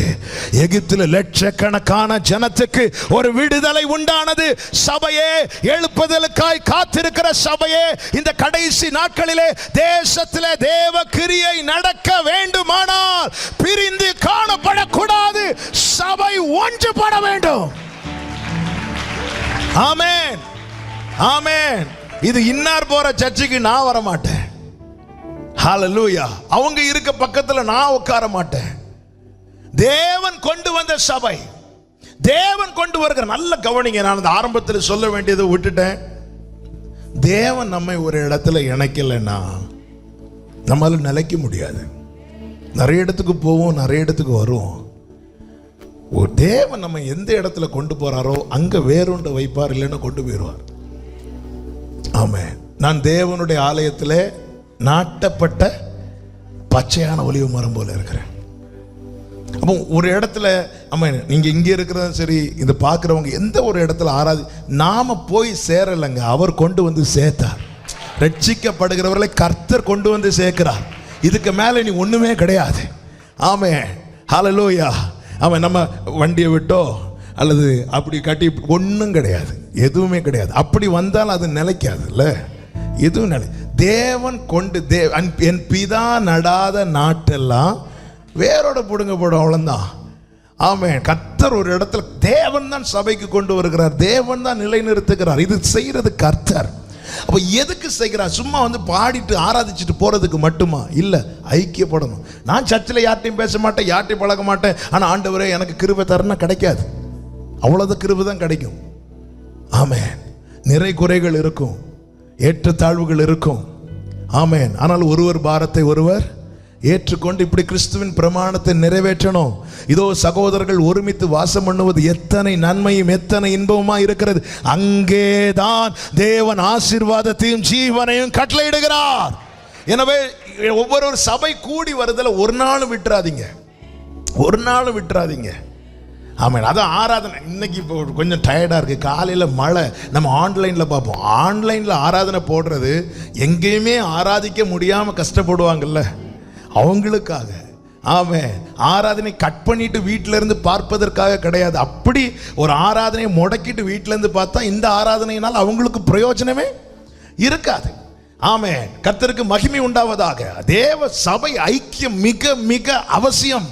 எகிப்தில் லட்சக்கணக்கான ஜனத்துக்கு ஒரு விடுதலை உண்டானது. சபையே, எழுப்புதலுக்காய் காத்திருக்கிற சபையே, இந்த கடைசி நாட்களிலே தேசத்திலே தேவ கிரியை நடக்க வேண்டுமானால் பிரிந்து காணப்படக்கூடாது. சபை ஒன்றுபட வேண்டும். ஆமென், ஆமென். இது இன்னார் போற சர்ச்சுக்கு நான் வர மாட்டேன். ஹல்லேலூயா. அவங்க இருக்க பக்கத்துல நான் உட்கார மாட்டேன். தேவன் கொண்டு வந்த சபை, தேவன் கொண்டு வருகிற, நல்ல கவனிங்க, நான் அந்த ஆரம்பத்தில் சொல்ல வேண்டியதை விட்டுட்டேன். தேவன் நம்மை ஒரு இடத்துல இணைக்கலைன்னா நம்மளால நிலைக்க முடியாது. நிறைய இடத்துக்கு போவோம், நிறைய இடத்துக்கு வருவோம். ஒரு தேவன் நம்ம எந்த இடத்துல கொண்டு போறாரோ அங்க வேறொன்று வைப்பார், இல்லைன்னா கொண்டு போயிடுவார். ஆமென். நான் தேவனுடைய ஆலயத்தில் நாட்டப்பட்ட பச்சையான ஒலிவ மரம் போல இருக்கிறேன். அப்போ ஒரு இடத்துல, ஆமாம், நீங்க இங்கே இருக்கிறதும் சரி, இந்த பார்க்குறவங்க எந்த ஒரு இடத்துல நாம போய் சேரலைங்க, அவர் கொண்டு வந்து சேர்த்தார். ரட்சிக்கப்படுகிறவர்களை கர்த்தர் கொண்டு வந்து சேர்க்கிறார். இதுக்கு மேலே நீ ஒண்ணுமே கிடையாது. ஆமென், ஹல்லேலூயா. ஆமாம், நம்ம வண்டியை விட்டோ அல்லது அப்படி கட்டி ஒன்றும் கிடையாது, எதுவுமே கிடையாது. அப்படி வந்தால் அது நிலைக்காது, இல்லை, எதுவும் நிலை. தேவன் கொண்டு என் பிதா நடாத நாட்டெல்லாம் வேரோட பிடுங்க போடும், அவ்வளோதான். ஆமென். கர்த்தர் ஒரு இடத்துல, தேவன் தான் சபைக்கு கொண்டு வருகிறார், தேவன் தான் நிலைநிறுத்துகிறார். இது செய்யறது கர்த்தர். அப்போ எதுக்கு செய்கிறார்? சும்மா வந்து பாடிட்டு ஆராதிச்சுட்டு போறதுக்கு மட்டுமா? இல்லை, ஐக்கியப்படணும். நான் சர்ச்சில் யார்ட்டையும் பேச மாட்டேன், யார்ட்டையும் பழக மாட்டேன், ஆனால் ஆண்டவரே எனக்கு கிருபை தரனா கிடைக்காது. அவ்வளவு கிருபை தான் கிடைக்கும். ஆமென். நிறை குறைகள் இருக்கும், ஏற்றத்தாழ்வுகள் இருக்கும். ஆமென். ஆனால் ஒருவர் பாரத்தை ஒருவர் ஏற்றுக்கொண்டு இப்படி கிறிஸ்துவின் பிரமாணத்தை நிறைவேற்றணும். இதோ சகோதரர்கள் ஒருமித்து வாசம் பண்ணுவது எத்தனை நன்மையும் எத்தனை இன்பமா இருக்கிறது. அங்கேதான் தேவன் ஆசீர்வாதத்தையும் ஜீவனையும் கட்டளையிடுகிறார். எனவே ஒவ்வொரு சபை கூடி வருதுல ஒரு நாள் விட்டுறாதீங்க, ஒரு நாள் விட்டுறாதீங்க. ஆமாம், அதான் ஆராதனை. இன்னைக்கு இப்போ கொஞ்சம் டயர்டாக இருக்குது, காலையில் மழை, நம்ம ஆன்லைனில் பார்ப்போம். ஆன்லைனில் ஆராதனை போடுறது எங்கேயுமே ஆராதிக்க முடியாமல் கஷ்டப்படுவாங்கல்ல அவங்களுக்காக. ஆமாம், ஆராதனை கட் பண்ணிட்டு வீட்டில இருந்து பார்ப்பதற்காக கிடையாது. அப்படி ஒரு ஆராதனையை முடக்கிட்டு வீட்டில இருந்து பார்த்தா இந்த ஆராதனையினால் அவங்களுக்கு பிரயோஜனமே இருக்காது. ஆமென், கர்த்தருக்கு மகிமை உண்டாவதாக. தேவ சபை ஐக்கியம் மிக மிக அவசியம்.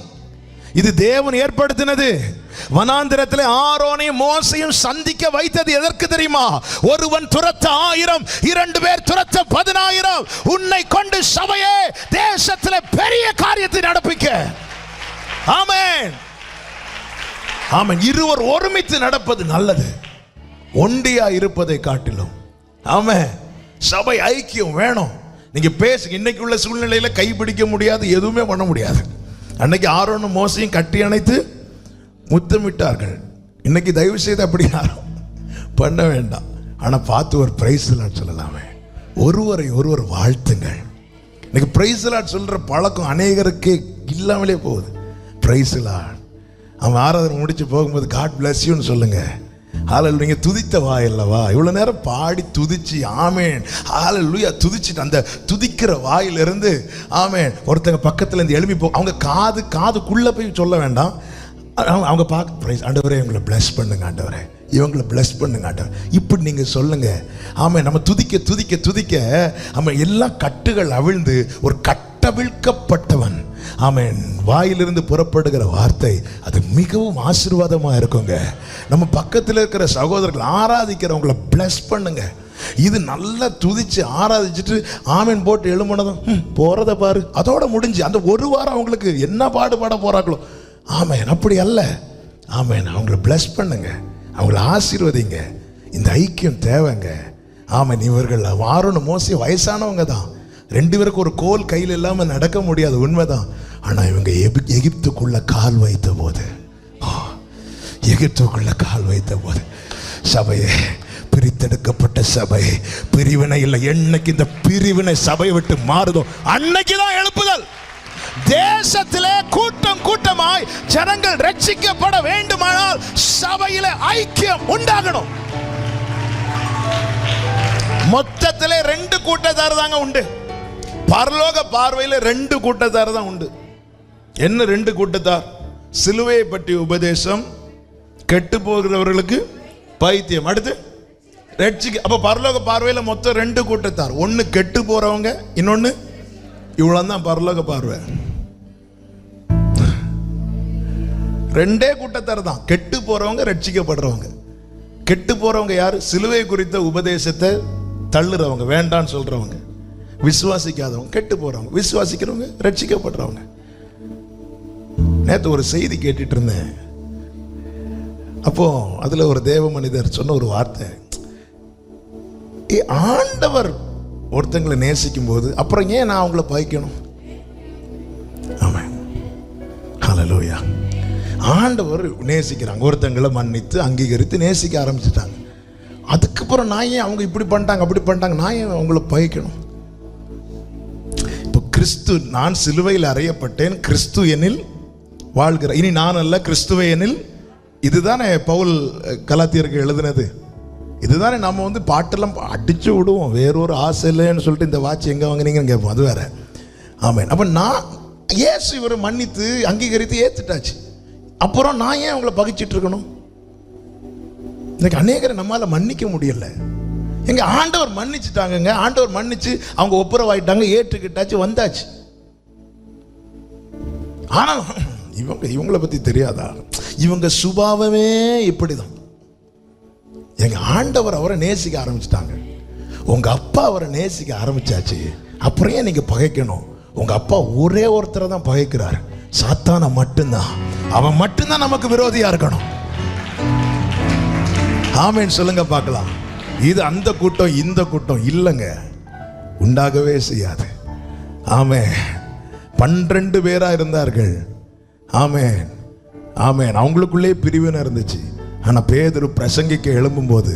இது தேவன் ஏற்படுத்தினது. வனாந்திரத்தில் ஆரோனையும் மோசையும் சந்திக்க வைத்தது எதற்கு தெரியுமா? ஒருவன் துரத்த 1000, 2 பேர் துரத்த 10000. உன்னை கொண்டு சபையே தேசத்தில் பெரிய காரியத்தை நடப்பிக்க. ஆமென், ஆமென். இருவர் ஒருமித்து நடப்பது நல்லது, ஒண்டியா இருப்பதை காட்டிலும். ஆமென், சபை ஐக்கியம் வேணும். நீங்க பேசுங்க. இன்னைக்கு உள்ள சூழ்நிலையில கைப்பிடிக்க முடியாது, எதுவுமே பண்ண முடியாது. அன்னைக்கு ஆரோனும் மோசையும் கட்டி அணைத்து முத்தமிட்டார்கள். இன்னைக்கு தயவு செய்து அப்படி யாரும் பண்ண வேண்டாம். ஆனா பார்த்து ஒரு பிரைஸ் லாட் சொல்லலாமே, ஒருவரை ஒருவர் வாழ்த்துங்கள். இன்னைக்கு பிரைஸ் லாட் சொல்ற பழக்கம் அநேகருக்கு இல்லாமலே போகுது. பிரைஸ் லாட், அவன் ஆராதனை முடிச்சு போகும்போது காட் பிளஸ் யூன்னு சொல்லுங்க. ஹல்லேலூயா, துதித்த வாயல்லவா, இவ்வளவு நேரம் பாடி துதிச்சு ஆமென் ஹல்லேலூயா துதிச்சுட்டு அந்த துதிக்கிற வாயிலிருந்து ஆமென் ஒருத்தங்க பக்கத்துல இருந்து எழுப்பி போ, அவங்க காதுக்குள்ள போய் சொல்ல வேண்டாம். அவங்க பார்க்க பிரைஸ், ஆண்டவரே இவங்களை பிளஸ் பண்ணுங்க, ஆண்டவரே இவங்களை பிளஸ் பண்ணுங்க ஆண்டவர், இப்படி நீங்க சொல்லுங்க. ஆமென், நம்ம துதிக்க துதிக்க துதிக்க ஆமென் எல்லா கட்டுகள் அவிழ்ந்து ஒரு கட்டவிழ்க்கப்பட்டவன் ஆமென் வாயிலிருந்து புறப்படுகிற வார்த்தை அது மிகவும் ஆசீர்வாதமா இருக்குங்க. நம்ம பக்கத்தில் இருக்கிற சகோதரர்கள் ஆராதிக்கிறவங்களை பிளஸ் பண்ணுங்க. இது நல்லா துதிச்சு ஆராதிச்சுட்டு ஆமென் போட்டு எழுமனதும் போறத பாரு, அதோட முடிஞ்சு. அந்த ஒரு வாரம் அவங்களுக்கு என்ன பாடுபாட போறாங்களோ. ஆமென், அப்படி அல்ல. ஆமென், அவங்களை பிளஸ் பண்ணுங்க, அவங்களை ஆசீர்வதிங்க. இந்த ஐக்கியம் தேவைங்க. ஆமென், இவர்கள் ஆரோன் மோசே வயசானவங்க தான், 2 பேருக்கு ஒரு கோல் கையில் இல்லாமல் நடக்க முடியாது, உண்மைதான். ஆனால் இவங்க எகிப்துக்குள்ள கால் வைத்த போது, எகிப்துக்குள்ள கால் வைத்த போது சபையை பிரித்தெடுக்கப்பட்ட சபை, பிரிவினை இல்லை. என்னைக்கு இந்த பிரிவினை சபையை விட்டு மாறுதோ அன்னைக்குதான் எழுப்புதல். தேசத்திலே கூட்டம் கூட்டமாய் ஜனங்கள் ரட்சிக்கப்பட வேண்டுமானால் சபையிலே ஐக்கியம் உண்டாகணும். மொத்தத்திலே 2 கூட்டத்தார் தாங்க உண்டு. பரலோக பார்வையில் 2 கூட்டத்தார் தான் உண்டு. என்ன 2 கூட்டத்தார்? சிலுவையை பற்றி உபதேசம், கெட்டு போகிறவர்களுக்கு பைத்தியம், அடுத்து ரட்சிக்க. அப்ப பரலோக பார்வையில் மொத்தம் 2 கூட்டத்தார். ஒன்னு கெட்டு போறவங்க, இன்னொன்னு இவ்வளவுதான் பரலோக பார்வை. 2 கூட்டத்தார் தான், கெட்டு போறவங்க ரட்சிக்கப்படுறவங்க. கெட்டு போறவங்க யாரு? சிலுவை குறித்த உபதேசத்தை தள்ளுறவங்க, வேண்டான்னு சொல்றவங்க, விசுவாசிக்காதவங்க கெட்டு போறவங்க. விசுவாசிக்கிறவங்க ரட்சிக்கப்படுறவங்க. நேற்று ஒரு செய்தி கேட்டுட்டு இருந்தேன். அப்போ அதுல ஒரு தேவ மனிதர் சொன்ன ஒரு வார்த்தை, ஆண்டவர் ஒருத்தங்களை நேசிக்கும் போது அப்புறம் ஏன் நான் அவங்கள பகைக்கணும்? ஆமென், ஹல்லேலூயா. ஆண்டவர் நேசிக்கிறாங்க, ஒருத்தங்களை மன்னித்து அங்கீகரித்து நேசிக்க ஆரம்பிச்சுட்டாங்க. அதுக்கப்புறம் நான் ஏன் அவங்க இப்படி பண்ணிட்டாங்க அப்படி பண்ணிட்டாங்க, நான் ஏன் அவங்கள பகைக்கணும்? இப்போ கிறிஸ்து, நான் சிலுவையில் அறையப்பட்டேன், கிறிஸ்து என்னில் வாழ்கிற, இனி நான் அல்ல கிறிஸ்துவை என்னில். இதுதானே பவுல் கலாத்தியருக்கு எழுதினது. இதுதானே நம்ம பாட்டெல்லாம் அடிச்சு விடுவோம், வேறொரு ஆசை இல்லைன்னு சொல்லிட்டு இந்த வாட்ச் எங்க வாங்கினீங்கன்னு கேட்போம், அது வேற. ஆமென். அப்ப நான் இயேசு இவரை மன்னித்து அங்கீகரித்து ஏத்துட்டாச்சு, அப்புறம் நான் ஏன் அவங்கள பகிச்சிட்டு இருக்கணும்? இன்னைக்கு அநேகரை நம்மளால மன்னிக்க முடியல. எங்க ஆண்டவர் மன்னிச்சுட்டாங்க, ஆண்டவர் மன்னிச்சு அவங்க ஒப்புரவாயிட்டாங்க, ஏற்றுக்கிட்டாச்சு, வந்தாச்சு. ஆனால் இவங்களை பத்தி தெரியாதா? இவங்க சுபாவமே இப்படிதான். எங்க ஆண்டவர் அவரை நேசிக்க ஆரம்பிச்சுட்டாங்க, உங்க அப்பா அவரை நேசிக்க ஆரம்பிச்சாச்சு, அப்புறம் ஏன் நீங்க பகைக்கணும்? உங்க அப்பா ஒரே ஒருத்தரை தான் பகைக்கிறார், சாத்தான மட்டும்தான். அவன் மட்டும்தான் நமக்கு விரோதியா இருக்கணும். ஆமென் சொல்லுங்க பார்க்கலாம். இது அந்த கூட்டம் இந்த கூட்டம் இல்லைங்க, உண்டாகவே செய்யாது. ஆமென். 12 பேரா இருந்தார்கள். ஆமென், ஆமென். அவங்களுக்குள்ளே பிரிவினை இருந்துச்சு. ஆனா பேதுரு பிரசங்கிக்க எழும்பும் போது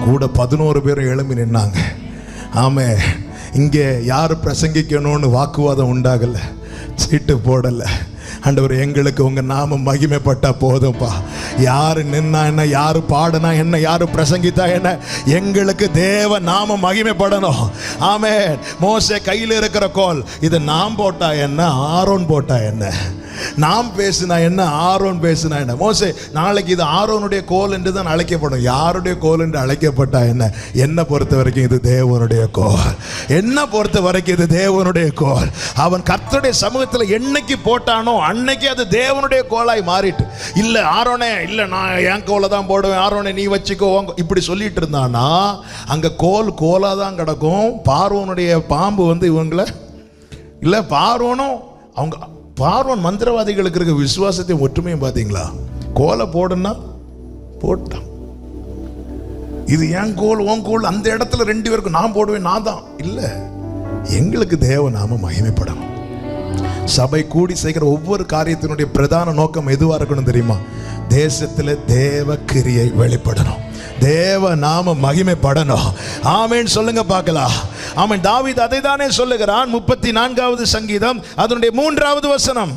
கூட 11 பேரும் எழும்பி நின்னாங்க. ஆமென். இங்கே யார் பிரசங்கிக்கணும்னு வாக்குவாதம் உண்டாகலை, சீட்டு போடலை. ஆண்டவர், எங்களுக்கு உங்க நாமம் மகிமைப்பட்டா போதும்பா. யாரு நின்னா என்ன, யாரு பாடுனா என்ன, யாரு பிரசங்கித்தா என்ன, எங்களுக்கு தேவ நாமம் மகிமைப்படணும். ஆமென். மோசே கையில் இருக்கிற கோல், இது நாம் போட்டா என்ன, ஆரோன் போட்டா என்ன? நாம் பேசினா என்ன, ஆரோன் பேசினா என்ன? மோசே, நாளைக்கு இது ஆரோனுடைய கோல் என்று தான் அழைக்கப்படும். யாருடைய கோல் என்று அழைக்கப்பட்டா என்ன? என்னை பொறுத்த வரைக்கும் இது தேவனுடைய கோல். என்னை பொறுத்த வரைக்கும் இது தேவனுடைய கோல். அவன் கர்த்தருடைய சமூகத்தில் என்னைக்கு போட்டானோ அன்னைக்கு அது தேவனுடைய கோலாய் மாறிட்டு. இல்லை ஆரோனே, இல்லை நான் என் கோலை தான் போடுவேன், ஆரோனே நீ வச்சுக்கோ, இப்படி சொல்லிட்டு இருந்தானா அங்கே கோலா தான் கிடக்கும். பார்வோனுடைய பாம்பு வந்து இவங்கள இல்லை, பார்வோன் மந்திரவாதிகளுக்கு இருக்க விசுவாசத்தையும் ஒற்றுமையும் பார்த்தீங்களா? கோலை போடுன்னா போட்டான். இது என் கோல் உன் கோல், அந்த இடத்துல 2 பேருக்கும் நான் போடுவேன், நான் தான் இல்லை. எங்களுக்கு தேவ நாம மகிமைப்படணும். சபை கூடி செய்கிற ஒவ்வொரு காரியத்தினுடைய பிரதான நோக்கம் எதுவா இருக்கணும் தெரியுமா? தேசத்தில் தேவ கிரியை வெளிப்படணும், தேவ நாம மகிமைப்படணும். ஆமென் சொல்லுங்க பார்க்கலாம். ஆமென். தாவீது அதை தானே சொல்லுகிறான். 34வது சங்கீதம் அதனுடைய 3வது வசனம்.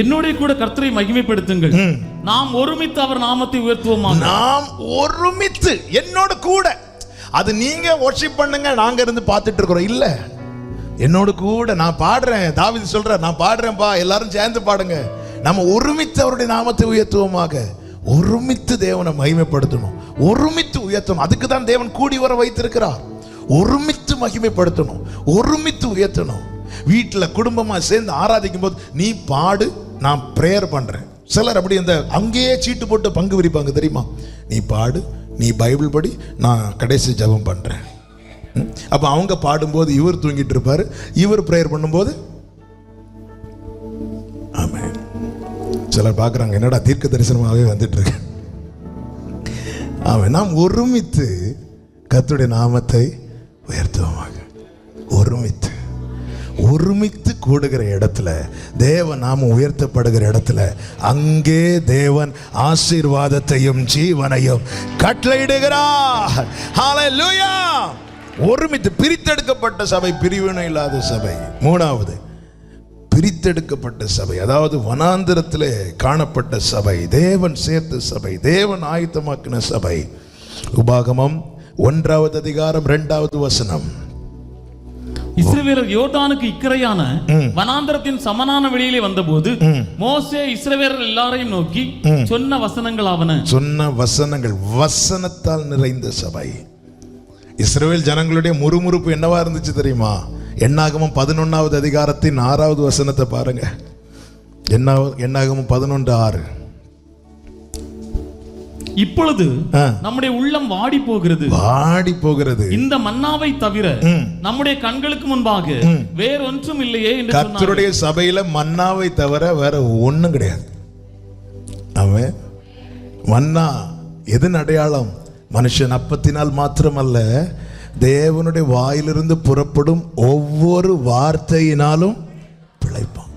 என்னோட கூட கர்த்தரை மகிமைப்படுத்துங்கள், நாம் ஒருமித்து அவர் நாமத்தை உயர்த்துவோமா. நாம் ஒருமித்து, என்னோட கூட. அது நீங்க வொர்ஷிப் பண்ணுங்க, நாங்க இருந்து பார்த்துட்டு இருக்கிறோம். இல்ல, என்னோட கூட நான் பாடுறேன். தாவீது சொல்ற, நான் பாடுறேன்பா, எல்லாரும் சேர்ந்து பாடுங்க. நம்ம ஒருமித்து அவருடைய நாமத்தை உயர்த்துவோமாக. ஒருமித்து தேவனை மகிமைப்படுத்தணும், ஒருமித்து உயர்த்தணும். அதுக்கு தான் தேவன் கூடி வர வைத்திருக்கிறார். ஒருமித்து மகிமைப்படுத்தணும், ஒருமித்து உயர்த்தணும். வீட்டில் குடும்பமா சேர்ந்து ஆராதிக்கும் போது நீ பாடு, நான் பிரேயர் பண்றேன். சிலர் அப்படி அந்த அங்கேயே சீட்டு போட்டு பங்கு விரிப்பாங்க தெரியுமா? நீ பாடு, நீ பைபிள் படி, நான் கடைசி ஜெபம் பண்றேன். அப்ப அவங்க பாடும்போது இவர் தூங்கிட்டு இருப்பாரு, இவர் பிரேயர் பண்ணும்போது. ஆமென். சிலர் பார்க்குறாங்க, என்னடா தீர்க்க தரிசனமாகவே வந்துட்டு இருக்கு. ஆமென். நாம் ஒருமித்து கர்த்தருடைய நாமத்தை உயர்த்துவோமாக. ஒருமித்து கூடுகிற இடத்துல, தேவ நாமம் உயர்த்தப்படுகிற இடத்துல, அங்கே தேவன் ஆசீர்வாதத்தையும் ஜீவனையும் கட்டளையிடுகிறார். ஹல்லேலூயா. ஒருமித்து. பிரித்தெடுக்கப்பட்ட சபை, பிரிவினை இல்லாத சபை. 3வது பிரித்தெடுக்கப்பட்ட சபை, அதாவது வனாந்திரத்திலே காணப்பட்ட சபை, தேவன் சேர்த்த சபை, தேவன் ஆயத்தமாக்கின சபை. உபாகமம் 1வது அதிகாரம் 2வது வசனம். இஸ்ரவேலர் யோர்தானுக்கு இக்கரையான வனாந்தரத்தின் சமனான வெளியிலே வந்தபோது மோசே இஸ்ரவேலர் எல்லாரையும் நோக்கி சொன்ன வசனங்கள், வசனத்தால் நிறைந்த சபை. இஸ்ரவேல் ஜனங்களுடைய முறுமுறுப்பு என்னவா இருந்துச்சு தெரியுமா? என்னாகமம் 11வது அதிகாரத்தின் 6வது வசனத்தை பாருங்க. என்னாகமம் 11:6. இப்பொழுது நம்முடைய உள்ளம் வாடி போகிறது, இந்த மன்னாவை தவிர நம்முடைய கண்களுக்கு முன்பாக வேறொன்றும் இல்லையே என்று சொன்னார். கர்த்தருடைய சபையில மன்னாவை தவிர வேற ஒண்ணும் கிடையாது. அவன் மன்னா எதன் அடையாளம்? மனுஷன் அப்பத்தினால் மாத்திரமல்ல, தேவனுடைய வாயிலிருந்து புறப்படும் ஒவ்வொரு வார்த்தையினாலும் பிழைப்பான்.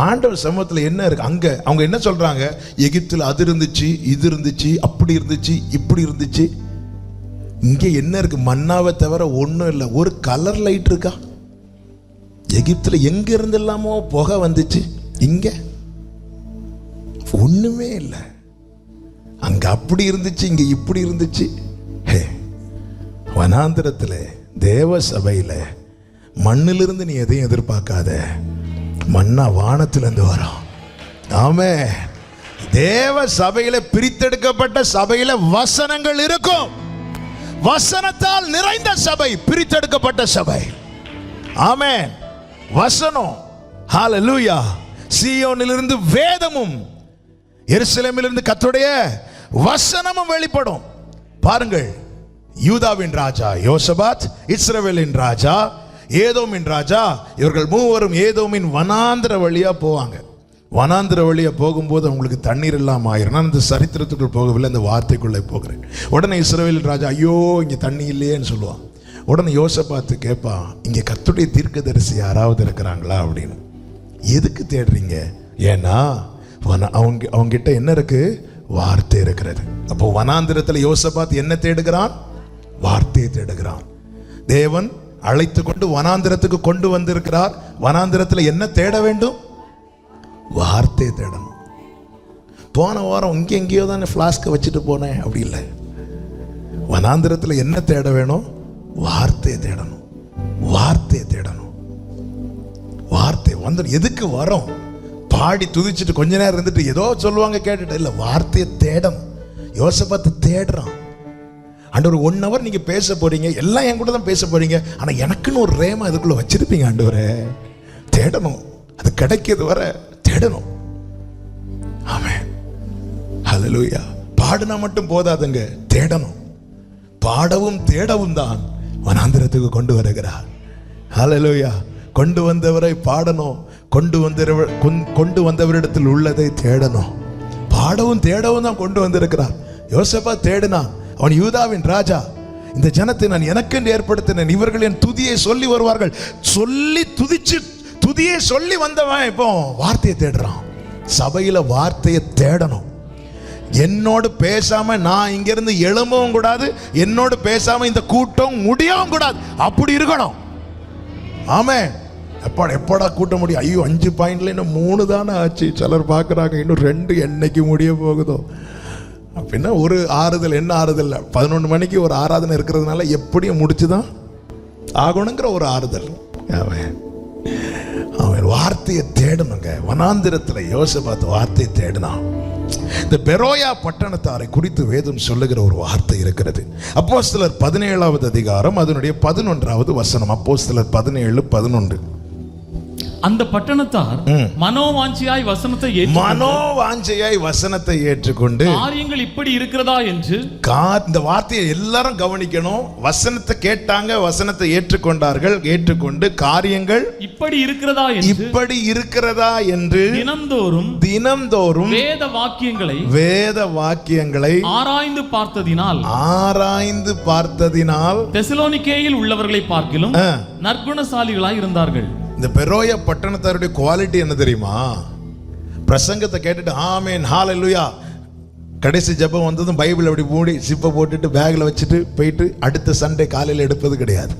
ஆண்டவர் சமூகத்தில் என்ன இருக்கு? அங்க அவங்க என்ன சொல்றாங்க? எகிப்தில் அது இருந்துச்சு, இது இருந்துச்சு, அப்படி இருந்துச்சு, இப்படி இருந்துச்சு. இங்க என்ன இருக்கு? மன்னாவை தவிர ஒன்றும் இல்லை. ஒரு கலர் லைட் இருக்கா? எகிப்தில் எங்க இருந்து இல்லாமோ புகை வந்துச்சு, இங்க ஒண்ணுமே இல்லை. அங்க அப்படி இருந்துச்சு, இங்க இப்படி இருந்துச்சு. வனாந்திரத்தில் தேவ சபையில் மண்ணிலிருந்து நீ எதையும் எதிர்பார்க்காத, மன்னா வானத்திலிருந்து வரும். ஆமென். தேவ சபையில, பிரித்தெடுக்கப்பட்ட சபையில வசனங்கள் இருக்கும். வசனத்தால் நிறைந்த சபை பிரித்தெடுக்கப்பட்ட சபை. ஆமென். வசனம். ஹல்லேலூயா. சீயோனிலிருந்து வேதமும், எருசலேமிலிருந்து கர்த்தருடைய வசனமும் வெளிப்படும். பாருங்கள், யூதாவின் ராஜா யோசபாத், இஸ்ரவேலின் ராஜா ஏதோமின் ராஜா, இவர்கள் மூவரும் ஏதோமின் வனாந்திர வழியா போவாங்க. வனாந்திர வழியா போகும்போது அவங்களுக்கு தண்ணீர் இல்லாம ஆயிரும். நான் இந்த சரித்திரத்துக்குள் போகவில்லை, இந்த வார்த்தைக்குள்ளே போகிறேன். உடனே இஸ்ரவேலின் ராஜா, ஐயோ இங்க தண்ணி இல்லையேன்னு சொல்லுவான். உடனே யோசபாத்து கேட்பான், இங்க கர்த்தருடைய தீர்க்கதரிசி யாராவது இருக்கிறாங்களா அப்படின்னு. எதுக்கு தேடுறீங்க? ஏன்னா அவங்க கிட்ட என்ன இருக்கு? வார்த்தை இருக்கிறது. அப்போ வனாந்திரத்தில் யோசபாத் என்ன தேடுகிறான்? வார்த்தையை தேடுகிறான். தேவன் அழைத்து கொண்டு வனாந்திரத்துக்கு கொண்டு வந்திருக்கிறார். வனாந்திரத்தில் என்ன தேட வேண்டும்? வார்த்தையை தேடணும். போன வாரம் இங்கே எங்கேயோ தானே ஃப்ளாஸ்கை வச்சுட்டு போனேன், அப்படி இல்லை. வனாந்திரத்தில் என்ன தேட வேணும்? வார்த்தையை தேடணும். வார்த்தையை தேடணும். வார்த்தை வந்து எதுக்கு வரோம்? பாடி துதிச்சுட்டு கொஞ்ச நேரம் இருந்துட்டு ஏதோ சொல்லுவாங்க கேட்டுட்டு இல்லை, வார்த்தையை தேடணும். யோசபாத்து தேடுறான். ஆண்டவர் 1 hour நீங்க பேச போறீங்க, எல்லாம் என் கூட தான் பேச போறீங்க, ஆனா எனக்குன்னு ஒரு ரேமா இதுக்குள்ள வச்சிருப்பீங்க ஆண்டவரே. தேடணும், அது கிடைக்கிறது வர தேடணும். ஆமென், ஹல்லேலூயா. பாடுனா மட்டும் போதாதுங்க, தேடணும். பாடவும் தேடவும் தான் வனாந்திரத்துக்கு கொண்டு வருகிறார். ஹல்லேலூயா. கொண்டு வந்தவரை பாடணும், கொண்டு வந்தவரிடத்தில் உள்ளதை தேடணும். பாடவும் தேடவும் தான் கொண்டு வந்திருக்கிறார். யோசேப்பா தேடினான். அவன் யூதாவின் ராஜா. இந்த ஜனத்தை நான் எனக்கென்று ஏற்படுத்தினேன், இவர்கள் என் துதியை சொல்லி வருவார்கள். சொல்லி துதிச்சு துதியை சொல்லி வந்தவன் இப்போ வார்த்தையை தேடுறான். சபையில வார்த்தையை தேடணும். என்னோடு பேசாம நான் இங்கிருந்து எழும்பவும் கூடாது, என்னோடு பேசாம இந்த கூட்டம் முடியவும் கூடாது. அப்படி இருக்கணும். ஆமென். எப்படா கூட்ட முடியும்? ஐயோ 5 பாயிண்ட்ல இன்னும் 3 தானே ஆச்சு. சிலர் பார்க்குறாங்க இன்னும் 2 என்னைக்கு முடிய போகுதோ அப்படின்னா ஒரு ஆறுதல். என்ன ஆறுதல்? 11 மணிக்கு ஒரு ஆராதனை இருக்கிறதுனால எப்படியும் முடிச்சுதான் ஆகணுங்கிற ஒரு ஆறுதல். அவன் வார்த்தையை தேடணுங்க. வனாந்திரத்தில் யோசபாத் வார்த்தையை தேடினான். இந்த பெரோயா பட்டணத்தாரை குறித்து வேதம் சொல்லுகிற ஒரு வார்த்தை இருக்கிறது. அப்போஸ்தலர் 17வது அதிகாரம் அதனுடைய 11வது வசனம். அப்போஸ்தலர் 17:11. அந்த பட்டணத்தார் மனோவாஞ்சையாய் வசனத்தை ஏற்றுக்கொண்டு காரியங்கள் இப்படி இருக்கிறதா என்று. இந்த வார்த்தையை எல்லாரும் கவனிக்கணும். வசனத்தை கேட்டாங்க, வசனத்தை ஏற்றுக்கொண்டார்கள். ஏற்றுக்கொண்டு காரியங்கள் இப்படி இருக்கிறதா என்று தினம்தோறும் வேத வாக்கியங்களை ஆராய்ந்து பார்த்ததினால் தெசலோனிக்கேயில் உள்ளவர்களை பார்க்கிலும் நற்குணசாலிகளாய் இருந்தார்கள். இந்த பெரோயா பட்டணத்தாருடைய குவாலிட்டி என்ன தெரியுமா? பிரசங்கத்தை கேட்டுட்டு ஆமென் ஹல்லேலூயா, கடைசி ஜெபம் வந்ததும் பைபிள் அப்படி மூடி சிப்பை போட்டுட்டு பேக்கில் வச்சுட்டு போயிட்டு அடுத்த சண்டே காலையில் எடுப்பது கிடையாது.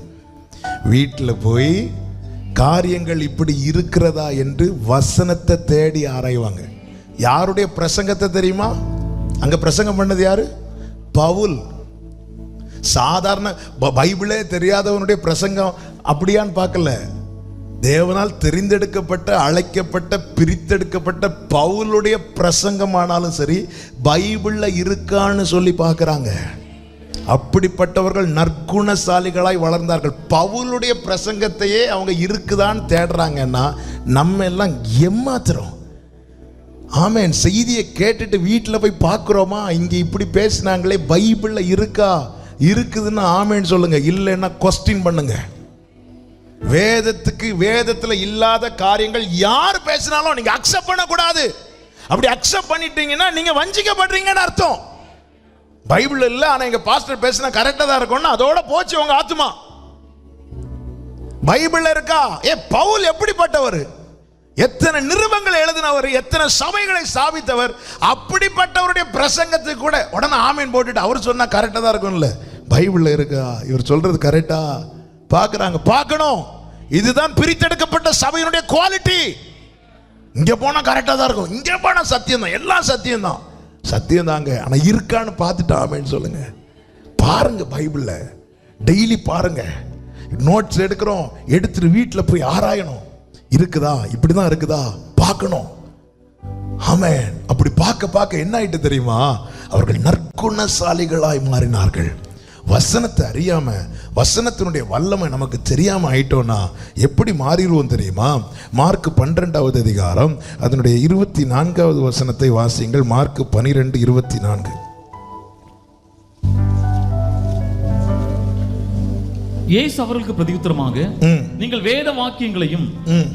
வீட்டில் போய் காரியங்கள் இப்படி இருக்கிறதா என்று வசனத்தை தேடி ஆராய்வாங்க. யாருடைய பிரசங்கத்தை தெரியுமா? அங்க பிரசங்கம் பண்ணது யாரு? பவுல். சாதாரண பைபிளே தெரியாதவனுடைய பிரசங்கம் அப்படியான்னு பார்க்கல. தேவனால் தெரிந்தெடுக்கப்பட்ட, அழைக்கப்பட்ட, பிரித்தெடுக்கப்பட்ட பவுலுடைய பிரசங்கமானாலும் சரி, பைபிள்ல இருக்கான்னு சொல்லி பார்க்கறாங்க. அப்படிப்பட்டவர்கள் நற்குணசாலிகளாய் வளர்ந்தார்கள். பவுலுடைய பிரசங்கத்தையே அவங்க இருக்குதான்னு தேடுறாங்கன்னா நம்ம எல்லாம் ஏமாத்துறோம். ஆமென். செய்தியை கேட்டுட்டு வீட்டில் போய் பார்க்குறோமா, இங்கே இப்படி பேசினாங்களே, பைபிள்ல இருக்கா? இருக்குதுன்னு ஆமென் சொல்லுங்க, இல்லைன்னா கொஸ்டின் பண்ணுங்க. வேதத்துல இல்லாத காரியங்கள் யார் பேசினாலும் நீங்க அக்செப்ட் பண்ணக்கூடாது. அப்படி அக்செப்ட் பண்ணிட்டீங்கன்னா நீங்க வஞ்சிக்கப்படுறீங்கன்னு அர்த்தம். பைபிள் இல்ல, ஆனா எங்க பாஸ்டர் பேசினா கரெக்டா தான் இருக்கும்னா அதோட போச்சு உங்க ஆத்மா. பைபிள் இருக்கா? பவுல் எப்படிப்பட்டவர்? எத்தனை நிருபங்களை எழுதினவர், எத்தனை சபைகளை ஸ்தாபித்தவர். அப்படிப்பட்டவருடைய பிரசங்கத்துக்கு கூட உடனே ஆமீன் போட்டுட்டு அவர் சொன்னா கரெக்டா தான் இருக்கும்ல. பைபிள்ல இருக்கா? இவர் சொல்றது கரெக்டா? பார்க்கறாங்க. பார்க்கணும். இதுதான் பிரித்தெடுக்கப்பட்ட சபையினுடைய குவாலிட்டி. இங்க போனா கரெக்டா தான் இருக்கும், இங்க போனா சத்தியம் தான், எல்லாம் சத்தியம் தான். சத்தியம் தாங்க, ஆனா இருக்கான்னு பார்த்துட்டு ஆமென் சொல்லுங்க. பாருங்க, பைபிள்ல டெய்லி பாருங்க. நோட்ஸ் எடுக்கிறோம், எடுத்துட்டு வீட்டில் போய் ஆராயணும். இருக்குதா? இப்படிதான் இருக்குதா? பார்க்கணும். ஆமென். அப்படி பார்க்க என்ன ஆயிட்டு தெரியுமா? அவர்கள் நற்குணசாலிகளாய் மாறினார்கள். வசனத்தை அறியாம, வசனத்தினுடைய வல்லமை நமக்கு தெரியாம ஆயிட்டோம்னா எப்படி மாறிடுவோம் தெரியுமா? மார்க் 12வது அதிகாரம் அதனுடைய 24வது வசனத்தை வாசியுங்கள். மார்க் 12:24. இயேசு அவர்களுக்கு பிரதியுத்தரமாக, நீங்கள் வேத வாக்கியங்களையும்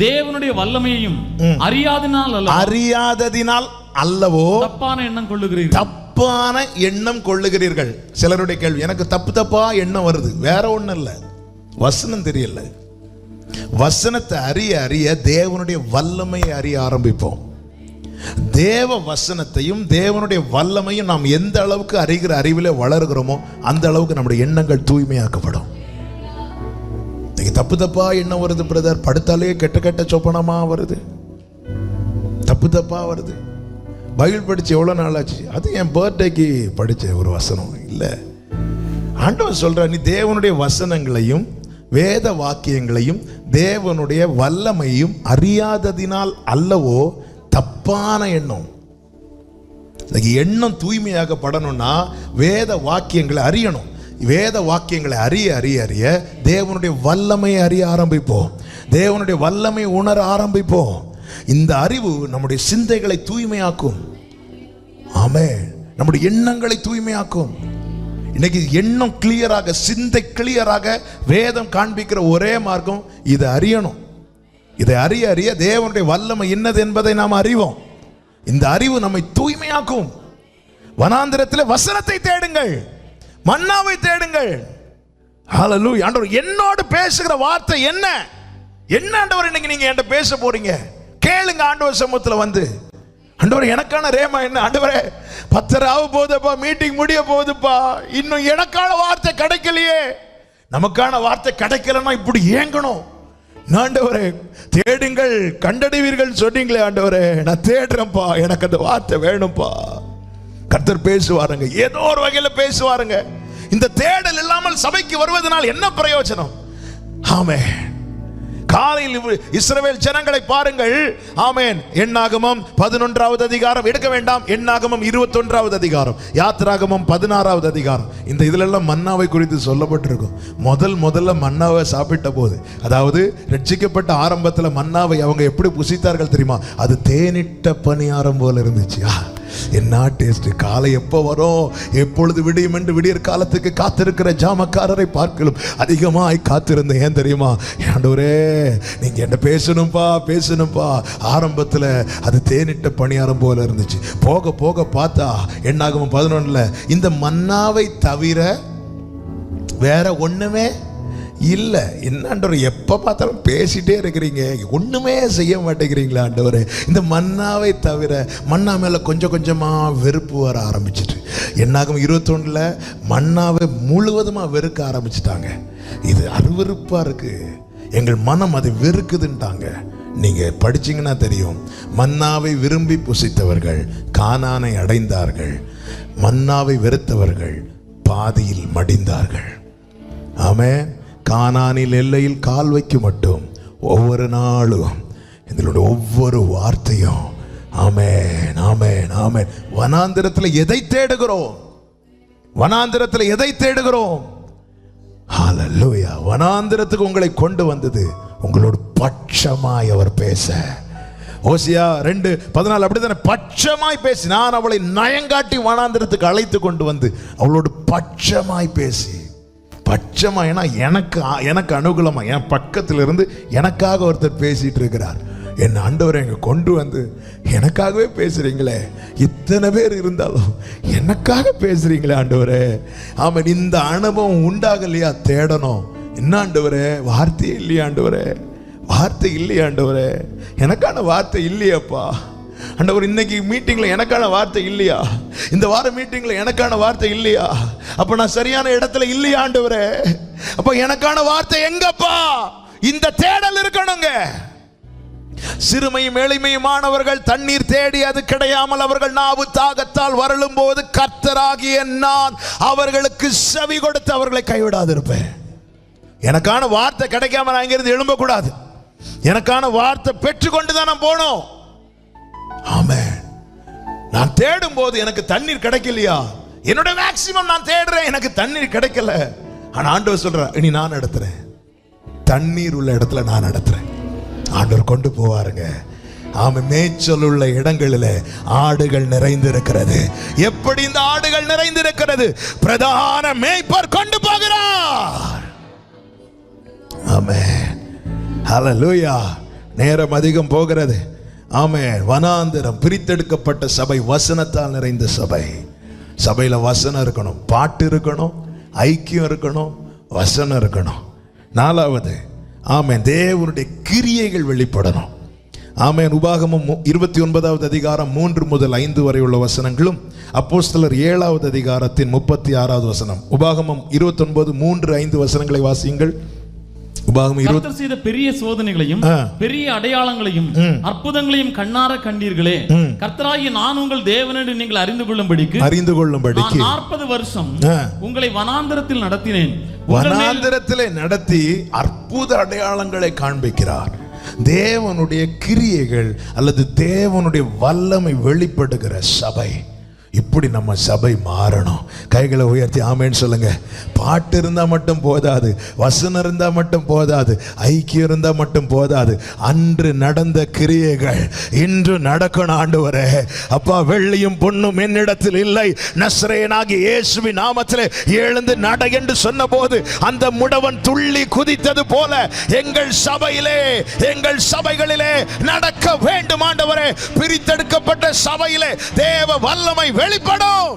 தேவனுடைய வல்லமையையும் அறியாததினால் அல்லவோ தப்பான எண்ணம் கொள்ளுகிறீர்கள். தப்பான எண்ணம் கொள்ளுகிறீர்கள். சிலருடைய கேள்வி, எனக்கு தப்பா எண்ணம் வருது. வேற ஒண்ணும் இல்ல, வசனம் தெரியல. வசனத்தை அறிய அறிய தேவனுடைய வல்லமையை அறிய ஆரம்பிப்போம். தேவ வசனத்தையும் தேவனுடைய வல்லமையும் நாம் எந்த அளவுக்கு அறிகிற அறிவிலே வளர்கிறோமோ அந்த அளவுக்கு நம்முடைய எண்ணங்கள் தூய்மையாக்கப்படும். இன்னைக்கு தப்பு தப்பா எண்ணம் வருது பிரதர், படுத்தாலே கெட்ட கெட்ட சொப்பனமா வருது, தப்பு தப்பா வருது. பைபிள் படிச்சு எவ்வளவு நாள் ஆச்சு? அது என் பர்த்டேக்கு படிச்ச ஒரு வசனம் இல்லை. ஆண்டவர் சொல்ற, நீ தேவனுடைய வசனங்களையும் வேத வாக்கியங்களையும் தேவனுடைய வல்லமையும் அறியாததினால் அல்லவோ தப்பான எண்ணம். எண்ணம் தூய்மையாகப்படணும்னா வேத வாக்கியங்களை அறியணும். வேத வாக்கியங்களை அறிய அறிய அறிய தேவனுடைய வல்லமையை அறிய ஆரம்பிப்போம், தேவனுடைய வல்லமை உணர ஆரம்பிப்போம். இந்த அறிவு நம்முடைய சிந்தைகளை தூய்மையாக்கும். ஆமென். நம்முடைய எண்ணங்களை தூய்மையாக்கும். இன்னைக்கு எண்ணம் கிளியராக, சிந்தை கிளியராக வேதம் காண்பிக்கிற ஒரே மார்க்கம் இதை அறியணும். இதை அறிய அறிய தேவனுடைய வல்லமை என்னது என்பதை நாம் அறிவோம். இந்த அறிவு நம்மை தூய்மையாக்கும். வனாந்திரத்தில் வசனத்தை தேடுங்கள், மன்னாவை தேடுங்கள். ஹல்லேலூயா. ஆண்டவர் என்னோடு பேசுகிற வார்த்தை என்ன? என்ன ஆண்டவர் இன்னைக்கு நீங்க என்கிட்ட பேச போறீங்க? கேளுங்க ஆண்டவர் சமூகத்தில் வந்து. ஆண்டவர் எனக்கான ரேமா என்ன? ஆண்டவரே 10 ஆக போகுதுப்பா, மீட்டிங் முடிய போகுதுப்பா, இன்னும் எனக்கான வார்த்தை கிடைக்கலையே. நமக்கான வார்த்தை கிடைக்கலன்னா இப்படி ஏங்கணும். ஆண்டவரே தேடுங்கள் கண்டடைவீர்கள் சொன்னீங்களே, ஆண்டவரே நான் தேடுறேன்ப்பா, எனக்கு அந்த வார்த்தை வேணும்ப்பா. கர்த்தர் பேசுவாருங்க, ஏதோ ஒரு வகையில பேசுவாருங்க. இந்த தேடல் இல்லாமல் சபைக்கு வருவதனால் என்ன பிரயோஜனம்? ஆமென். காலையில் இஸ்ரவேல் ஜனங்களை பாருங்கள். ஆமென். எண்ணாகமம் 11வது அதிகாரம் எடுக்க வேண்டாம், எண்ணாகமம் 21வது அதிகாரம், யாத்திராகமம் 16வது அதிகாரம். இந்த இதுல எல்லாம் மன்னாவை குறித்து சொல்லப்பட்டிருக்கும். முதல்ல மன்னாவை சாப்பிட்ட போது, அதாவது ரட்சிக்கப்பட்ட ஆரம்பத்தில் மன்னாவை அவங்க எப்படி புசித்தார்கள் தெரியுமா? அது தேனிட்ட பணியாரம் போல இருந்துச்சு. என்ன டேஸ்ட்! காலை எப்போ வரும், எப்பொழுது விடியும் என்று விடியற் காலத்துக்கு காத்திருக்கிற ஜாமக்காரரை பார்க்கலும் அதிகமாய் காத்திருந்தேன். ஏன் தெரியுமா? ஆண்டவரே நீங்க என்ன பேசணும்பா. ஆரம்பத்தில் அது தேனிட்ட பணியாரம் போல இருந்துச்சு. போக போக பார்த்தா எண்ணாகமம் 11ல் இந்த மன்னாவை தவிர வேற ஒண்ணுமே இல்லை. என்ன ஆண்டவர் எப்போ பார்த்தாலும் பேசிட்டே இருக்கிறீங்க, ஒன்றுமே செய்ய மாட்டேங்கிறீங்களா ஆண்டவர்? இந்த மன்னாவை தவிர மன்னா மேலே கொஞ்சம் கொஞ்சமாக வெறுப்பு வர ஆரம்பிச்சிட்டு, என்னாகும் 21ல் மன்னாவை முழுவதுமாக வெறுக்க ஆரம்பிச்சிட்டாங்க. இது அருவருப்பாக இருக்கு, எங்கள் மனம் அதை வெறுக்குதுன்ட்டாங்க. நீங்கள் படிச்சீங்கன்னா தெரியும். மன்னாவை விரும்பி புசித்தவர்கள் கானானை அடைந்தார்கள், மன்னாவை வெறுத்தவர்கள் பாதியில் மடிந்தார்கள். ஆமென். கானானில் எல்லையில் கால் வைக்க மட்டும் ஒவ்வொரு நாளும் இதனுடைய ஒவ்வொரு வார்த்தையும் ஆமென் ஆமென் ஆமென். வனாந்திரத்தில் எதை தேடுகிறோம்? வனாந்திரத்தில் எதை தேடுகிறோம்? ஹல்லேலூயா. வனாந்திரத்துக்கு உங்களை கொண்டு வந்தது உங்களோட பட்சமாய் அவர் பேச. ஓசியா 2:14 அப்படித்தானே? பட்சமாய் பேசி நான் அவளை நயங்காட்டி வனாந்திரத்துக்கு அழைத்து கொண்டு வந்து அவளோடு பட்சமாய் பேசி, பட்சமா ஏன்னா எனக்கு அனுகூலமா என் பக்கத்தில் இருந்து எனக்காக ஒருத்தர் பேசிட்டு இருக்கிறார். என் ஆண்டவரை எங்க கொண்டு வந்து எனக்காகவே பேசுறீங்களே, இத்தனை பேர் இருந்தாலும் எனக்காக பேசுறீங்களே ஆண்டவரே. ஆமாம், இந்த அனுபவம் உண்டாகலையா? தேடணும். என்ன ஆண்டவரே, வார்த்தையே இல்லையா ஆண்டவரே? வார்த்தை இல்லையா ஆண்டவரே? எனக்கான வார்த்தை இல்லையாப்பா ஆண்டவர். இன்னைக்கு மீட்டிங்ல எனக்கான வார்த்தை இல்லையா? இந்த வார மீட்டிங்ல எனக்கான வார்த்தை இல்லையா? அப்ப நான் சரியான இடத்துல இல்லையா ஆண்டவரே? அப்ப எனக்கான வார்த்தை எங்கப்பா? இந்த தேடல் இருக்கணுங்க. சிறுமையும் எளிமையுமானவர்கள் தண்ணீர் தேடி அது கிடையாமல் அவர்கள் நாவு தாகத்தால் வரலும் போது கர்த்தராகிய நான் அவர்களுக்கு செவி கொடுத்து அவர்களை கைவிடாதிருப்பேன். எனக்கான வார்த்தை கிடைக்காம நான் இங்கிருந்து எழும்பக்கூடாது. எனக்கான வார்த்தை பெற்றுக்கொண்டு தான் நான் போனோம். ஆமென். நான் தேடும் போது எனக்கு தண்ணீர் கிடைக்கலையா? என்னோட மேக்சிமம் நான் தேடுறேன், எனக்கு தண்ணீர் கிடைக்கல. ஆனா ஆண்டவர் சொல்றார், இனி நான் நடத்துறேன், தண்ணீர் உள்ள இடத்துல நான் நடத்துறேன். ஆண்டவர் கொண்டு போவாருங்க. ஆமா, மேய்ச்சல் உள்ள இடங்களில் ஆடுகள் நிறைந்திருக்கிறது. எப்படி இந்த ஆடுகள் நிறைந்திருக்கிறது? பிரதான மேய்ப்பர் கொண்டு போகிறார். ஆமென். ஹல்லேலூயா. நேரம் அதிகம் போகிறது. ஆமென். வனாந்திரம் பிரித்தெடுக்கப்பட்ட சபை, வசனத்தால் நிறைந்த சபை. சபையில வசனம் இருக்கணும், பாட்டு இருக்கணும், ஐக்கியம் இருக்கணும், வசனம் இருக்கணும். 4வது, ஆமென், தேவனுடைய கிரியைகள் வெளிப்படணும். ஆமென். உபாகமம் 29வது அதிகாரம் 3 முதல் 5 வரை உள்ள வசனங்களும், அப்போஸ்தலர் 7வது அதிகாரத்தின் 36வது வசனம். உபாகமம் 29 3 5 வசனங்களை வாசியுங்கள். உபாகமம் 20 கர்த்தர் செய்த பெரிய சோதனைகளையும் பெரிய அடையாளங்களையும் அற்புதங்களையும் கண்ணார கண்டீர்களே. கர்த்தராகிய நான் உங்கள் தேவன் என்று நீங்கள் அறிந்து கொள்ளும்படிக்கு 40 வருஷம் உங்களை வனாந்தரத்தில் நடத்தினேன். வனாந்தரத்திலே நடத்தி அற்புத அடையாளங்களை காண்பிக்கிறார். தேவனுடைய கிரியைகள் அல்லது தேவனுடைய வல்லமை வெளிப்படுகிற சபை. இப்படி நம்ம சபை மாறணும். கைகளை உயர்த்தி ஆமென் சொல்லுங்க. பாட்டு இருந்தா மட்டும் போதாது, வசனம் இருந்தா மட்டும் போதாது, ஐக்கியம் இருந்தா மட்டும் போதாது. அன்று நடந்த கிரியைகள் இன்று நடக்கணும். ஆண்டவரே, அப்பா, வெள்ளியும் பொன்னும் என்னிடத்தில் இல்லை, நசரேயனாகிய இயேசுவின் நாமத்திலே எழுந்து நட என்று சொன்னபோது அந்த முடவன் துள்ளி குதித்தது போல எங்கள் சபையிலே, எங்கள் சபைகளிலே நடக்க வேண்டும். ஆண்டவரே, பிரித்தெடுக்கப்பட்ட சபையிலே தேவ வல்லமை வெளிப்படும்.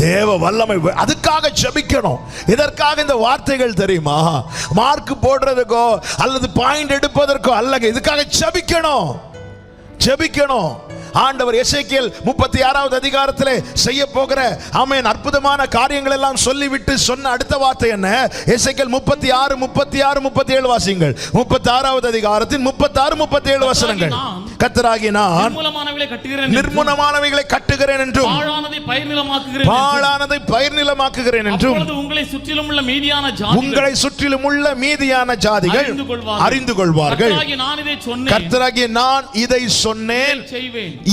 தேவ வல்லமை, அதுக்காக ஜெபிக்கணும். இதற்காக இந்த வார்த்தைகள் தெரியுமா? மார்க் போடுறதுக்கோ அல்லது பாயிண்ட் எடுப்பதற்கோ அல்லங்க. இதுக்காக ஜெபிக்கணும், ஜெபிக்கணும். ஆண்டவர் எசேக்கியேல் 36வது அதிகாரத்திலே செய்ய போகிற ஆமென் அற்புதமான காரியங்கள் எல்லாம் சொல்லிவிட்டு சொன்ன அடுத்த வார்த்தை என்ன? எசேக்கியேல் 36 37 வாசியுங்கள். 36வது அதிகாரத்தின் 36 37 வசனங்கள். கர்த்தராகிய நான் நிர்மூலமானவைகளை கட்டுகிறேன் என்றும் பாழானதை பயிர்நிலமாக்குகிறேன் என்றும் உங்களை சுற்றிலும் உள்ள மீதியான ஜாதிகள் அறிந்து கொள்வார்கள். கர்த்தராகிய நான் இதை சொன்னேன்,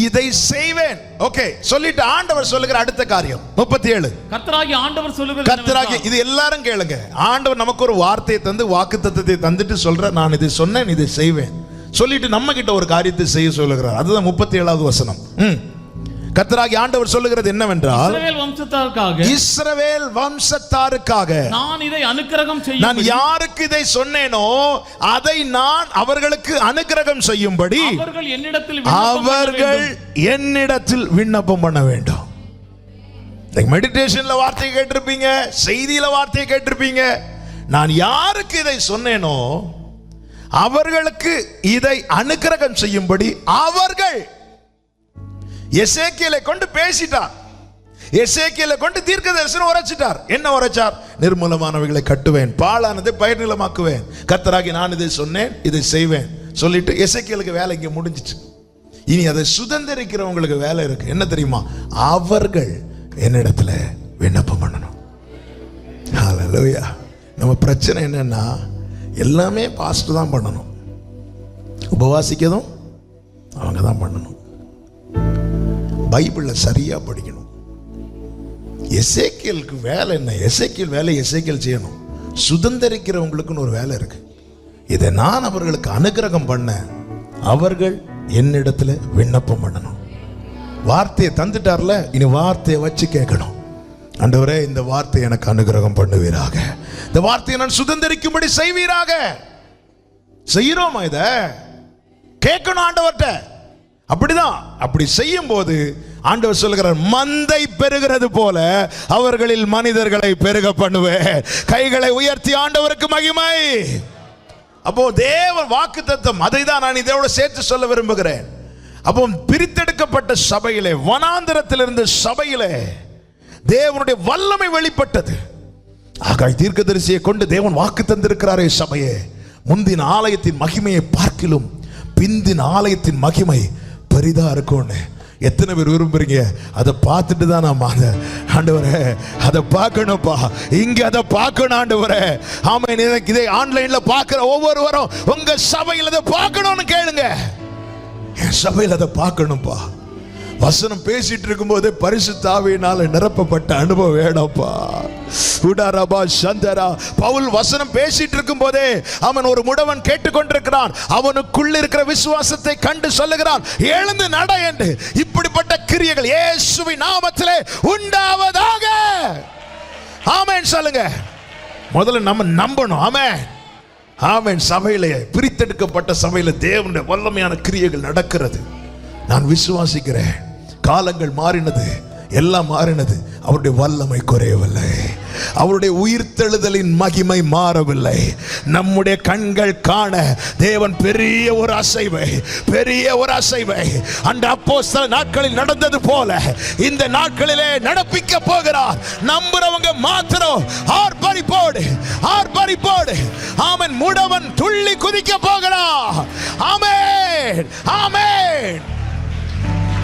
இதை செய்வேன். ஓகே, சொல்லிட்டு ஆண்டவர் சொல்லுகிற அடுத்த காரியம் 37. கர்த்தராகிய ஆண்டவர் சொல்லுகிற, கர்த்தராகிய, இது எல்லாரும் கேளுங்க. ஆண்டவர் நமக்கு ஒரு வார்த்தையை தந்து வாக்குத்தத்தத்தை தந்துட்டு சொல்ற, நான் இதை சொன்னேன், இதை செய்வேன் சொல்லிட்டு நம்ம கிட்ட ஒரு காரியத்தை செய்ய சொல்லுகிறார். அதுதான் 37வது வசனம். கர்த்தராகிய ஆண்டவர் சொல்லுகிறது என்னவென்றால், இஸ்ரவேல் வம்சத்தாருக்காக நான் இதை அனுக்கிரகம் செய்ய, நான் யாருக்கு இதை சொன்னேனோ அதை நான் அவர்களுக்கு அனுக்கிரகம் செய்யும்படி அவர்கள் என்னிடத்தில் விண்ணப்பம் பண்ண வேண்டும். மெடிடேஷன்ல வார்த்தையை கேட்டிருப்பீங்க, செய்தியில வார்த்தையை கேட்டிருப்பீங்க. நான் யாருக்கு இதை சொன்னேனோ அவர்களுக்கு இதை அனுக்கிரகம் செய்யும்படி அவர்கள் எசேக்கியேலை கொண்டு பேசிட்டார். எசேக்கியேலை கொண்டு தீர்க்க தரிசனம் உரைச்சிட்டார். என்ன உரைச்சார்? நிர்மூலமானவைகளை கட்டுவேன், பாழானதை பயிர் நிலமாக்குவேன். கர்த்தராகி நான் இதை சொன்னேன், இதை செய்வேன் சொல்லிட்டு எசேக்கியேலுக்கு வேலை இங்க முடிஞ்சிச்சு. இனி அதை சுதந்திரிக்கிறவங்களுக்கு வேலை இருக்கு. என்ன தெரியுமா? அவர்கள் என்னிடத்துல விண்ணப்பம் பண்ணணும். ஹல்லேலூயா. நம்ம பிரச்சனை என்னன்னா, எல்லாமே பாஸ்டர் தான் பண்ணணும், உபவாசிக்கதும் அவங்க தான் பண்ணணும், பைபிளை சரியா படிக்கணும். எசேக்கியேலுக்கு வேலை என்ன? எசேக்கியேல் வேலை எசேக்கியேல் செய்யணும். சுதந்திரிக்கிறவங்களுக்குன்னு ஒரு வேலை இருக்கு. இதை நான் அவர்களுக்கு அனுக்கிரகம் பண்ண அவர்கள் என்னிடத்துல விண்ணப்பம் பண்ணணும். வார்த்தையை தந்துட்டார்ல, இனி வார்த்தையை வச்சு கேட்கணும். ஆண்டவரே, இந்த வார்த்தை எனக்கு அனுக்கிரகம் பண்ணுவீராக, இந்த வார்த்தையை நான் சுதந்திரிக்கும்படி செய்வீராக. செய்யறோமா? இத கேட்கணும் ஆண்டவர்கிட்ட. அப்படிதான். அப்படி செய்யும் போது ஆண்டவர் சொல்லுகிறார், மந்தை பெருகிறது போல அவர்களில் மனிதர்களை பெருக பண்ணுவேன். கைகளை உயர்த்தி ஆண்டவருக்கு மகிமை. அப்போ தேவ வாக்குத்தத்தம், அதை தான் நான் இதோட சேர்த்து சொல்ல விரும்புகிறேன். அப்போ பிரித்தெடுக்கப்பட்ட சபையிலே, வனாந்தரத்தில் இருந்த சபையிலே தேவனுடைய வல்லமை வெளிப்பட்டது. ஆகாய் தீர்க்கதரிசியை கொண்டு தேவன் வாக்கு தந்திருக்கிறாரே சபையே, முந்தின ஆலயத்தின் மகிமையை பார்க்கிலும் பிந்தின ஆலயத்தின் மகிமை பெரிதா இருக்கும்னு எத்தனை பேர் விரும்புறீங்க? அதை பார்த்துட்டு தான் நாம் ஆண்டவரே அதை பார்க்கணும்ப்பா, இங்க அதை பார்க்கணும் ஆண்டவரே. ஆமென். இதை ஆன்லைன்ல பார்க்கிற ஒவ்வொருவரும் உங்க சபையில் அதை பார்க்கணும்னு கேளுங்க. என் சபையில் அதை பார்க்கணும்ப்பா. வசனம் பேசிட்டு இருக்கும் போதே பரிசுத்த ஆவியினால நிரப்பப்பட்ட அனுபவம் வேணும்ப்பா. பவுல் வசனம் பேசிட்டு இருக்கும் போதே அவன் ஒரு முடவன் கேட்டுக்கொண்டிருக்கிறான். அவனுக்குள்ள இருக்கிற விசுவாசத்தை கண்டு சொல்லுகிறான், எழுந்து நட என்று. இப்படிப்பட்ட கிரியைகள் இயேசுவின் நாமத்திலே உண்டாவதாக. ஆமென் சொல்லுங்க. முதல்ல நம்ம நம்பணும். ஆமென், ஆமென். சபையிலே, பிரித்தெடுக்கப்பட்ட சபையில தேவனுடைய வல்லமையான கிரியைகள் நடக்கிறது. நான் விசுவாசிக்கிறேன். காலங்கள் மாறினது, எல்லாம் மாறினது, அவருடைய வல்லமை குறையவில்லை. அவருடைய உயிர்த்தெழுதலின் மகிமை மாறவில்லை. நம்முடைய கண்கள் காண தேவன் பெரிய ஒரு அசைவை அந்த அப்போஸ்தல நாட்களில் நடந்தது போல இந்த நாட்களிலே நடப்பிக்க போகிறார். நம்புறவங்க மாத்திரம் ஆர்ப்பரிப்போடு ஆமென் முடவன் துள்ளி குதிக்க போகிறார். ஆமென் ஆமென்.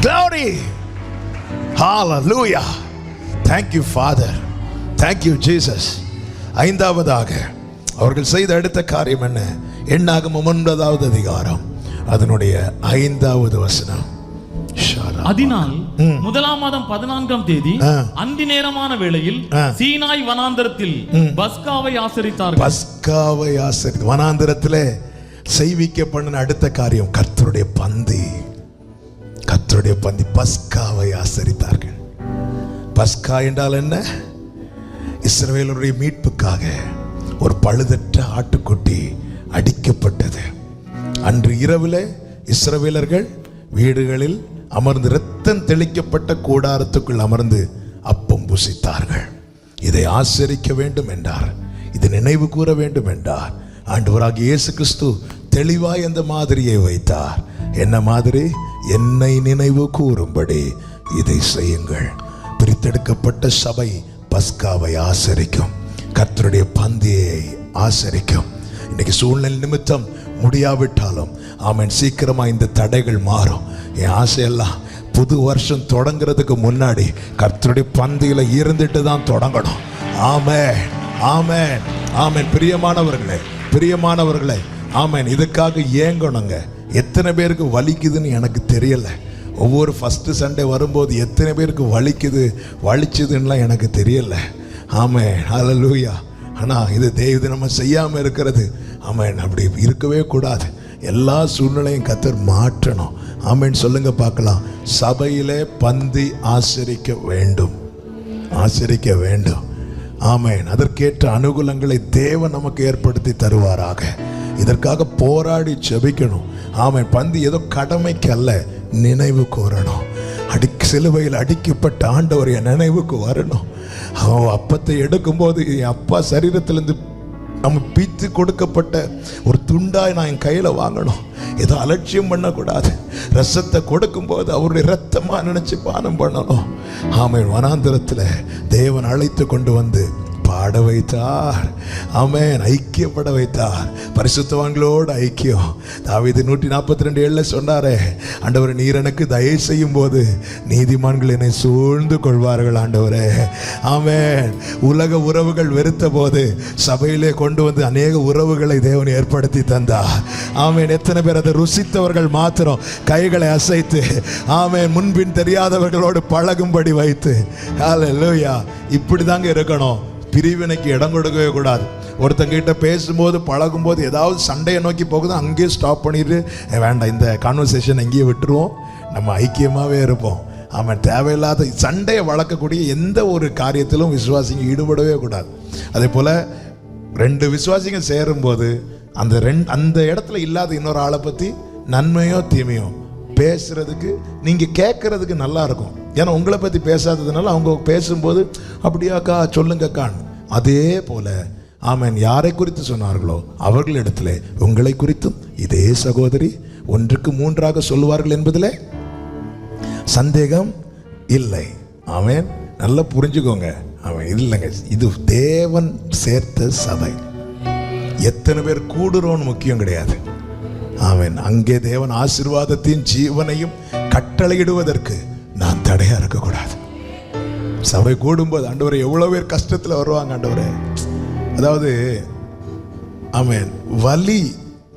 Glory. Hallelujah. Thank you Father. Thank you Jesus. ஐந்தாவதாக அவர்கள் செய்த அடுத்த காரியம் என்ன? எண்ணாகமம் 9வது அதிகாரம் அதனுடைய 5வது வசனம். அதனால் 1 மாதம் 14ஆம் தேதி அந்தி நேரமான வேளையில் சீனாய் வனாந்தரத்தில் பஸ்காவை ஆசரித்தார்கள். வனாந்தரத்திலே செய்விக்க பண்ணின அடுத்த காரியம் கர்த்தருடைய பந்தி பஸ்காவை ஆசரித்தார்கள். பஸ்கா என்றால் என்ன? இஸ்ரவேலுடைய மீட்புக்காக ஒரு பழுதற்ற ஆட்டுக்குட்டி அடிக்கப்பட்டது. அன்று இரவிலே இஸ்ரவேலர்கள் வீடுகளில் அமர்ந்து இரத்தம் தெளிக்கப்பட்ட கூடாரத்துக்குள் அமர்ந்து அப்பம் புசித்தார்கள். இதை ஆசரிக்க வேண்டும் என்றார், இதை நினைவு கூற வேண்டும் என்றார். ஆண்டவராகிய இயேசு கிறிஸ்து தெளிவாய் அந்த மாதிரியை வைத்தார். என்ன மாதிரி? என்னை நினைவு கூறும்படி இதை செய்யுங்கள். பிரித்தெடுக்கப்பட்ட சபை பஸ்காவை ஆசரிக்கும், கர்த்தருடைய பந்தியை ஆசரிக்கும். இன்னைக்கு சூழ்நிலை நிமித்தம் முடியாவிட்டாலும் ஆமென், சீக்கிரமா இந்த தடைகள் மாறும். என் ஆசையெல்லாம் புது வருஷம் தொடங்குறதுக்கு முன்னாடி கர்த்தருடைய பந்தியில இருந்துட்டு தான் தொடங்கணும். ஆமென் ஆமென் ஆமென். பிரியமானவர்களே ஆமென். இதுக்காக ஏங்கணுங்க. எத்தனை பேருக்கு வலிக்குதுன்னு எனக்கு தெரியல. ஒவ்வொரு ஃபர்ஸ்ட் சண்டே வரும்போது எத்தனை பேருக்கு வலிச்சுதுன்னெலாம் எனக்கு தெரியல. ஆமென் ஹல்லேலூயா. ஆனால் இது தெய்வ நம்ம செய்யாமல் இருக்கிறது ஆமென், அப்படி இருக்கவே கூடாது. எல்லா சூழ்நிலையும் கர்த்தர் மாற்றணும். ஆமென் சொல்லுங்க பார்க்கலாம். சபையிலே பந்தி ஆசரிக்க வேண்டும். ஆமென். அதற்கேற்ற அனுகூலங்களை தேவன் நமக்கு ஏற்படுத்தி தருவாராக. இதற்காக போராடி ஜெபிக்கணும். ஆமென். பந்தி ஏதோ கடமைக்கு அல்ல, நினைவு கூறணும். சிலுவையில் அடிக்கப்பட்ட ஆண்டவர் என் நினைவுக்கு வரணும். அவன் அப்பத்தை எடுக்கும்போது என் அப்பா சரீரத்திலிருந்து நம்ம பித்து கொடுக்கப்பட்ட ஒரு துண்டாய் நான் என் கையில் வாங்கணும். ஏதோ அலட்சியம் பண்ணக்கூடாது. ரசத்தை கொடுக்கும்போது அவருடைய ரத்தமா நினைச்சு பானம் பண்ணணும். ஆமென். வனாந்திரத்தில் தேவன் அழைத்து கொண்டு வந்து பாட வைத்தார். ஆமென். ஐக்கியப்பட வைத்தார். பரிசுத்தவான்களோடு ஐக்கியம். தாவீது 142:7 சொன்னாரே, ஆண்டவரே நீர் எனக்கு தயை செய்யும் போது நீதிமான்கள் என்னை சூழ்ந்து கொள்வார்கள் ஆண்டவரே. ஆமென். உலக உறவுகள் வெறுத்த போது சபையிலே கொண்டு வந்து அநேக உறவுகளை தேவன் ஏற்படுத்தி தந்தார். ஆமென். எத்தனை பேர் அதை ருசித்தவர்கள் மாத்திரம் கைகளை அசைத்து ஆமென் முன்பின் தெரியாதவர்களோடு பழகும்படி வைத்து. ஹல்லேலூயா. இப்படி தாங்க இருக்கணும். பிரிவினைக்கு இடம் கொடுக்கவே கூடாது. ஒருத்தங்கிட்ட பேசும்போது பழகும்போது ஏதாவது சண்டையை நோக்கி போகுது, அங்கேயே ஸ்டாப் பண்ணிட்டு வேண்டாம், இந்த கான்வர்சேஷன் எங்கேயே விட்டுருவோம், நம்ம ஐக்கியமாகவே இருப்போம். ஆமாம். தேவையில்லாத சண்டையை வளர்க்கக்கூடிய எந்த ஒரு காரியத்திலும் விசுவாசிங்க ஈடுபடவே கூடாது. அதே போல் 2 விசுவாசிங்க சேரும்போது அந்த இடத்துல இல்லாத இன்னொரு ஆளை பற்றி நன்மையோ தீமையோ பேசுறதுக்கு நீங்கள் கேட்கறதுக்கு நல்லா இருக்கும். ஏன்னா உங்களை பற்றி பேசாததுனால அவங்க பேசும்போது அப்படியாக்கா சொல்லுங்கக்கான். அதே போல ஆமென், யாரை குறித்து சொன்னார்களோ அவர்களிடத்துல உங்களை குறித்தும் இதே சகோதரி 1க்கு 3ஆக சொல்லுவார்கள் என்பதில் சந்தேகம் இல்லை. ஆமென். நல்லா புரிஞ்சுக்கோங்க. ஆமென். இல்லைங்க, இது தேவன் சேர்த்த சபை. எத்தனை பேர் கூடுறோன்னு முக்கியம் கிடையாது. ஆமென். அங்கே தேவன் ஆசீர்வாதத்தின் ஜீவனையும் கட்டளையிடுவதற்கு நான் தடையா இருக்கக்கூடாது. சபை கூடும்போது ஆண்டவரே எவ்வளவு பேர் கஷ்டத்தில் வருவாங்க ஆண்டவரே. அதாவது ஆமென், வலி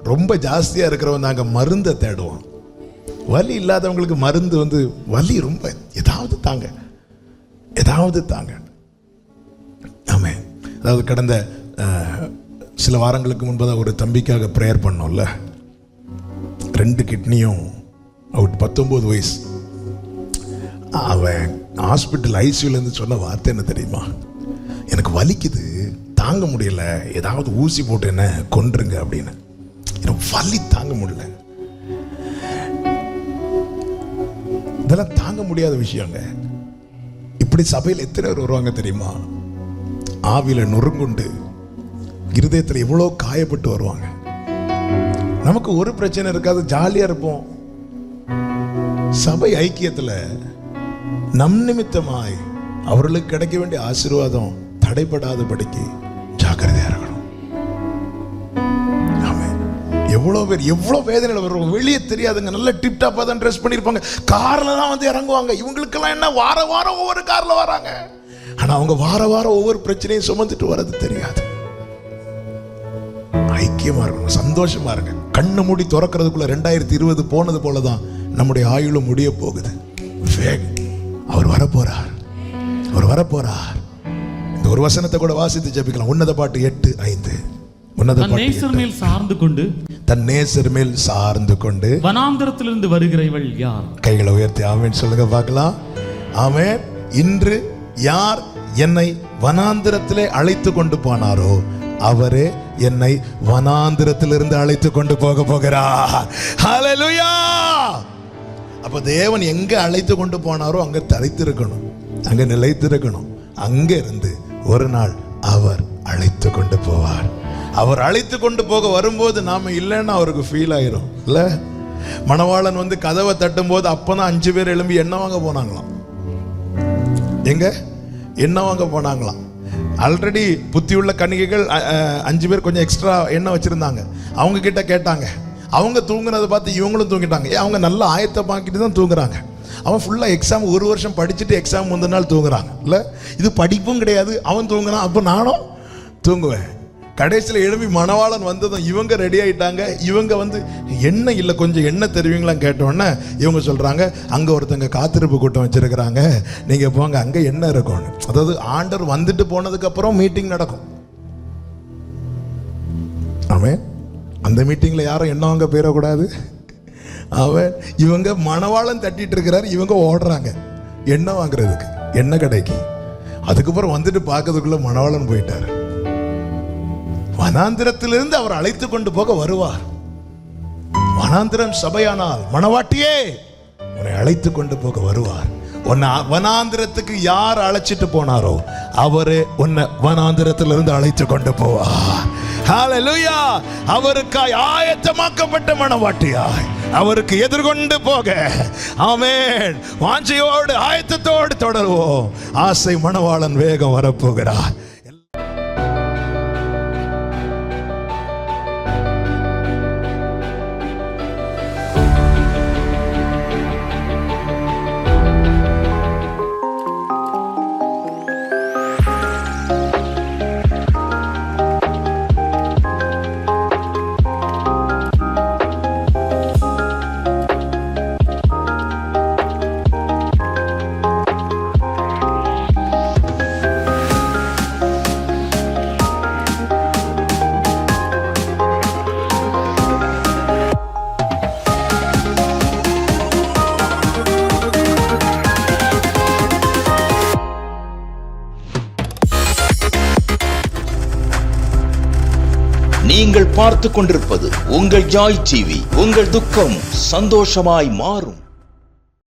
ரொம்ப ஜாஸ்தியா இருக்கிறவங்க நாங்கள் மருந்தை தேடுவோம். வலி இல்லாதவங்களுக்கு மருந்து வலி ரொம்ப ஏதாவது தாங்க. ஆமென். அதாவது கடந்த சில வாரங்களுக்கு முன்பதாக ஒரு தம்பிக்காக ப்ரேயர் பண்ணோம்ல. 2 கிட்னியும் அவுட், 19 வயசு. அவன் ஹாஸ்பிட்டல் ஐசியூலேருந்து சொன்ன வார்த்தை என்ன தெரியுமா? எனக்கு வலிக்குது, தாங்க முடியல, ஏதாவது ஊசி போட்டு என்ன கொன்றுங்க அப்படின்னு. எனக்கு வலி தாங்க முடியல. இதெல்லாம் தாங்க முடியாத விஷயங்க. இப்படி சபையில் எத்தனை பேர் வருவாங்க தெரியுமா? ஆவியில நொறுங்குண்டு இருதயத்தில் எவ்வளோ காயப்பட்டு வருவாங்க. நமக்கு ஒரு பிரச்சனை இருக்காது, ஜாலியா இருப்போம். சபை ஐக்கியத்துல நம் நிமித்தமாய் அவர்களுக்கு கிடைக்க வேண்டிய ஆசீர்வாதம் தடைபடாதபடிக்கு ஜாக்கிரதையா இருக்கணும். ஆமென். எவ்வளவு பேர் எவ்வளவு வேதனையில வருவாங்க, வெளியே தெரியாதுங்க, நல்ல டிப் டாப்பா தான் ட்ரெஸ் பண்ணிருப்பாங்க, கார்ல தான் வந்து இறங்குவாங்க. இவங்களுக்கெல்லாம் என்ன, வார வாரம் ஒவ்வொரு கார்ல வராங்க. ஆனா அவங்க வார வாரம் ஒவ்வொரு பிரச்சனையும் சுமந்துட்டு வர்றது தெரியாது. ஐக்கியமா இருக்கணும், சந்தோஷமா இருங்க. கண்ணு மூடி திறக்கிறதுக்குள்ள 2020 போனது போலதான் நம்முடைய ஆயுளும் முடிய போகுது. அவர் வரப்போறார், அவர் வரப்போறார். இந்த ஒரு வசனத்தை கூட வாசித்து ஜெபிக்கலாம். உன்னத பாட்டு 8:5. உன்னத பாட்டு நேசர் மேல் சார்ந்து கொண்டு, தன் நேசர் மேல் சார்ந்து கொண்டு வனாந்தரத்திலிருந்து வருகிற இவள் யார்? கைகளை உயர்த்தி ஆமென் சொல்லுங்க பார்க்கலாம். ஆமென். இன்று யார் என்னை வனாந்தரத்திலே அழைத்து கொண்டு போனாரோ அவரே என்னை வனாந்தரத்திலிருந்து அழைத்து கொண்டு போக போகிறார். ஹல்லேலூயா. அப்ப தேவன் எங்க அழைத்து கொண்டு போனாரோ அங்க தரித்திருக்கணும், அங்க நிலைத்திருக்கணும். அங்க இருந்து ஒரு நாள் அவர் அழைத்து கொண்டு போவார். அவர் அழைத்து கொண்டு போக வரும்போது நாம இல்லைன்னா அவருக்கு ஃபீல் ஆயிரும் இல்ல. மணவாளன் வந்து கதவை தட்டும் போது அப்பதான் 5 பேர் எழும்பி எண்ணெய் வாங்க போனாங்களாம். எங்க எண்ணெய் வாங்க போனாங்களாம். ஆல்ரெடி புத்தியுள்ள கன்னிகைகள் 5 பேர் கொஞ்சம் எக்ஸ்ட்ரா எண்ணெய் வச்சிருந்தாங்க. அவங்க கிட்ட கேட்டாங்க. அவங்க தூங்குனதை பார்த்து இவங்களும் தூங்கிட்டாங்க. அவங்க நல்ல ஆயத்தமாக்கிட்டு தான் தூங்குறாங்க. அவன் ஃபுல்லா எக்ஸாம் 1 வருஷம் படிச்சுட்டு எக்ஸாம் முந்தின நாள் தூங்குறாங்க இல்ல. இது படிப்பும் கிடையாது. அவன் தூங்குறான், அப்ப நானும் தூங்குவேன். கடைசியில் எழுப்பி மணவாளன் வந்ததும் இவங்க ரெடி ஆயிட்டாங்க. இவங்க வந்து எண்ணெய் இல்லை, கொஞ்சம் எண்ணெய் தருவீங்களான்னு கேட்டோன்னே இவங்க சொல்றாங்க, அங்க ஒருத்தங்க காத்திருப்பு கூட்டம் வச்சிருக்கிறாங்க, நீங்க போங்க, அங்க எண்ணெய் இருக்கும். அதாவது ஆண்டவர் வந்துட்டு போனதுக்கு அப்புறம் மீட்டிங் நடக்கும். ஆமென். அந்த மீட்டிங்ல யாரும் எண்ணெய் வாங்க போயிடக்கூடாது. அவன் இவங்க மணவாளன் தட்டிட்டு இருக்கிறாரு, இவங்க ஓடுறாங்க எண்ணெய் வாங்குறதுக்கு எண்ணெய் கடைக்கு. அதுக்கப்புறம் வந்துட்டு பார்க்கறதுக்குள்ள மணவாளன் போயிட்டாரு. வனாந்திரத்திலிருந்து அவர் அழைத்து கொண்டு போக வருவார். வனாந்திரம் சபையானால் மணவாட்டியே உன்னை அழைத்து கொண்டு போக வருவார். உன்னை வனாந்திரத்துக்கு யார் அழைச்சிட்டு போனாரோ அவரே உன்னை வனாந்திரத்திலிருந்து அழைத்து கொண்டு போவார். ஹல்லேலூயா. அவருக்காய் ஆயத்தமாக்கப்பட்ட மணவாட்டியாய் அவருக்கு எதிர்கொண்டு போக ஆமென் வாஞ்சையோடு ஆயத்தத்தோடு தொடருவோம். ஆசை மணவாளன் வேகம் வரப்போகிறார். நீங்கள் பார்த்துக் கொண்டிருப்பது உங்கள் ஜாய் டிவி. உங்கள் துக்கம் சந்தோஷமாய் மாறும்.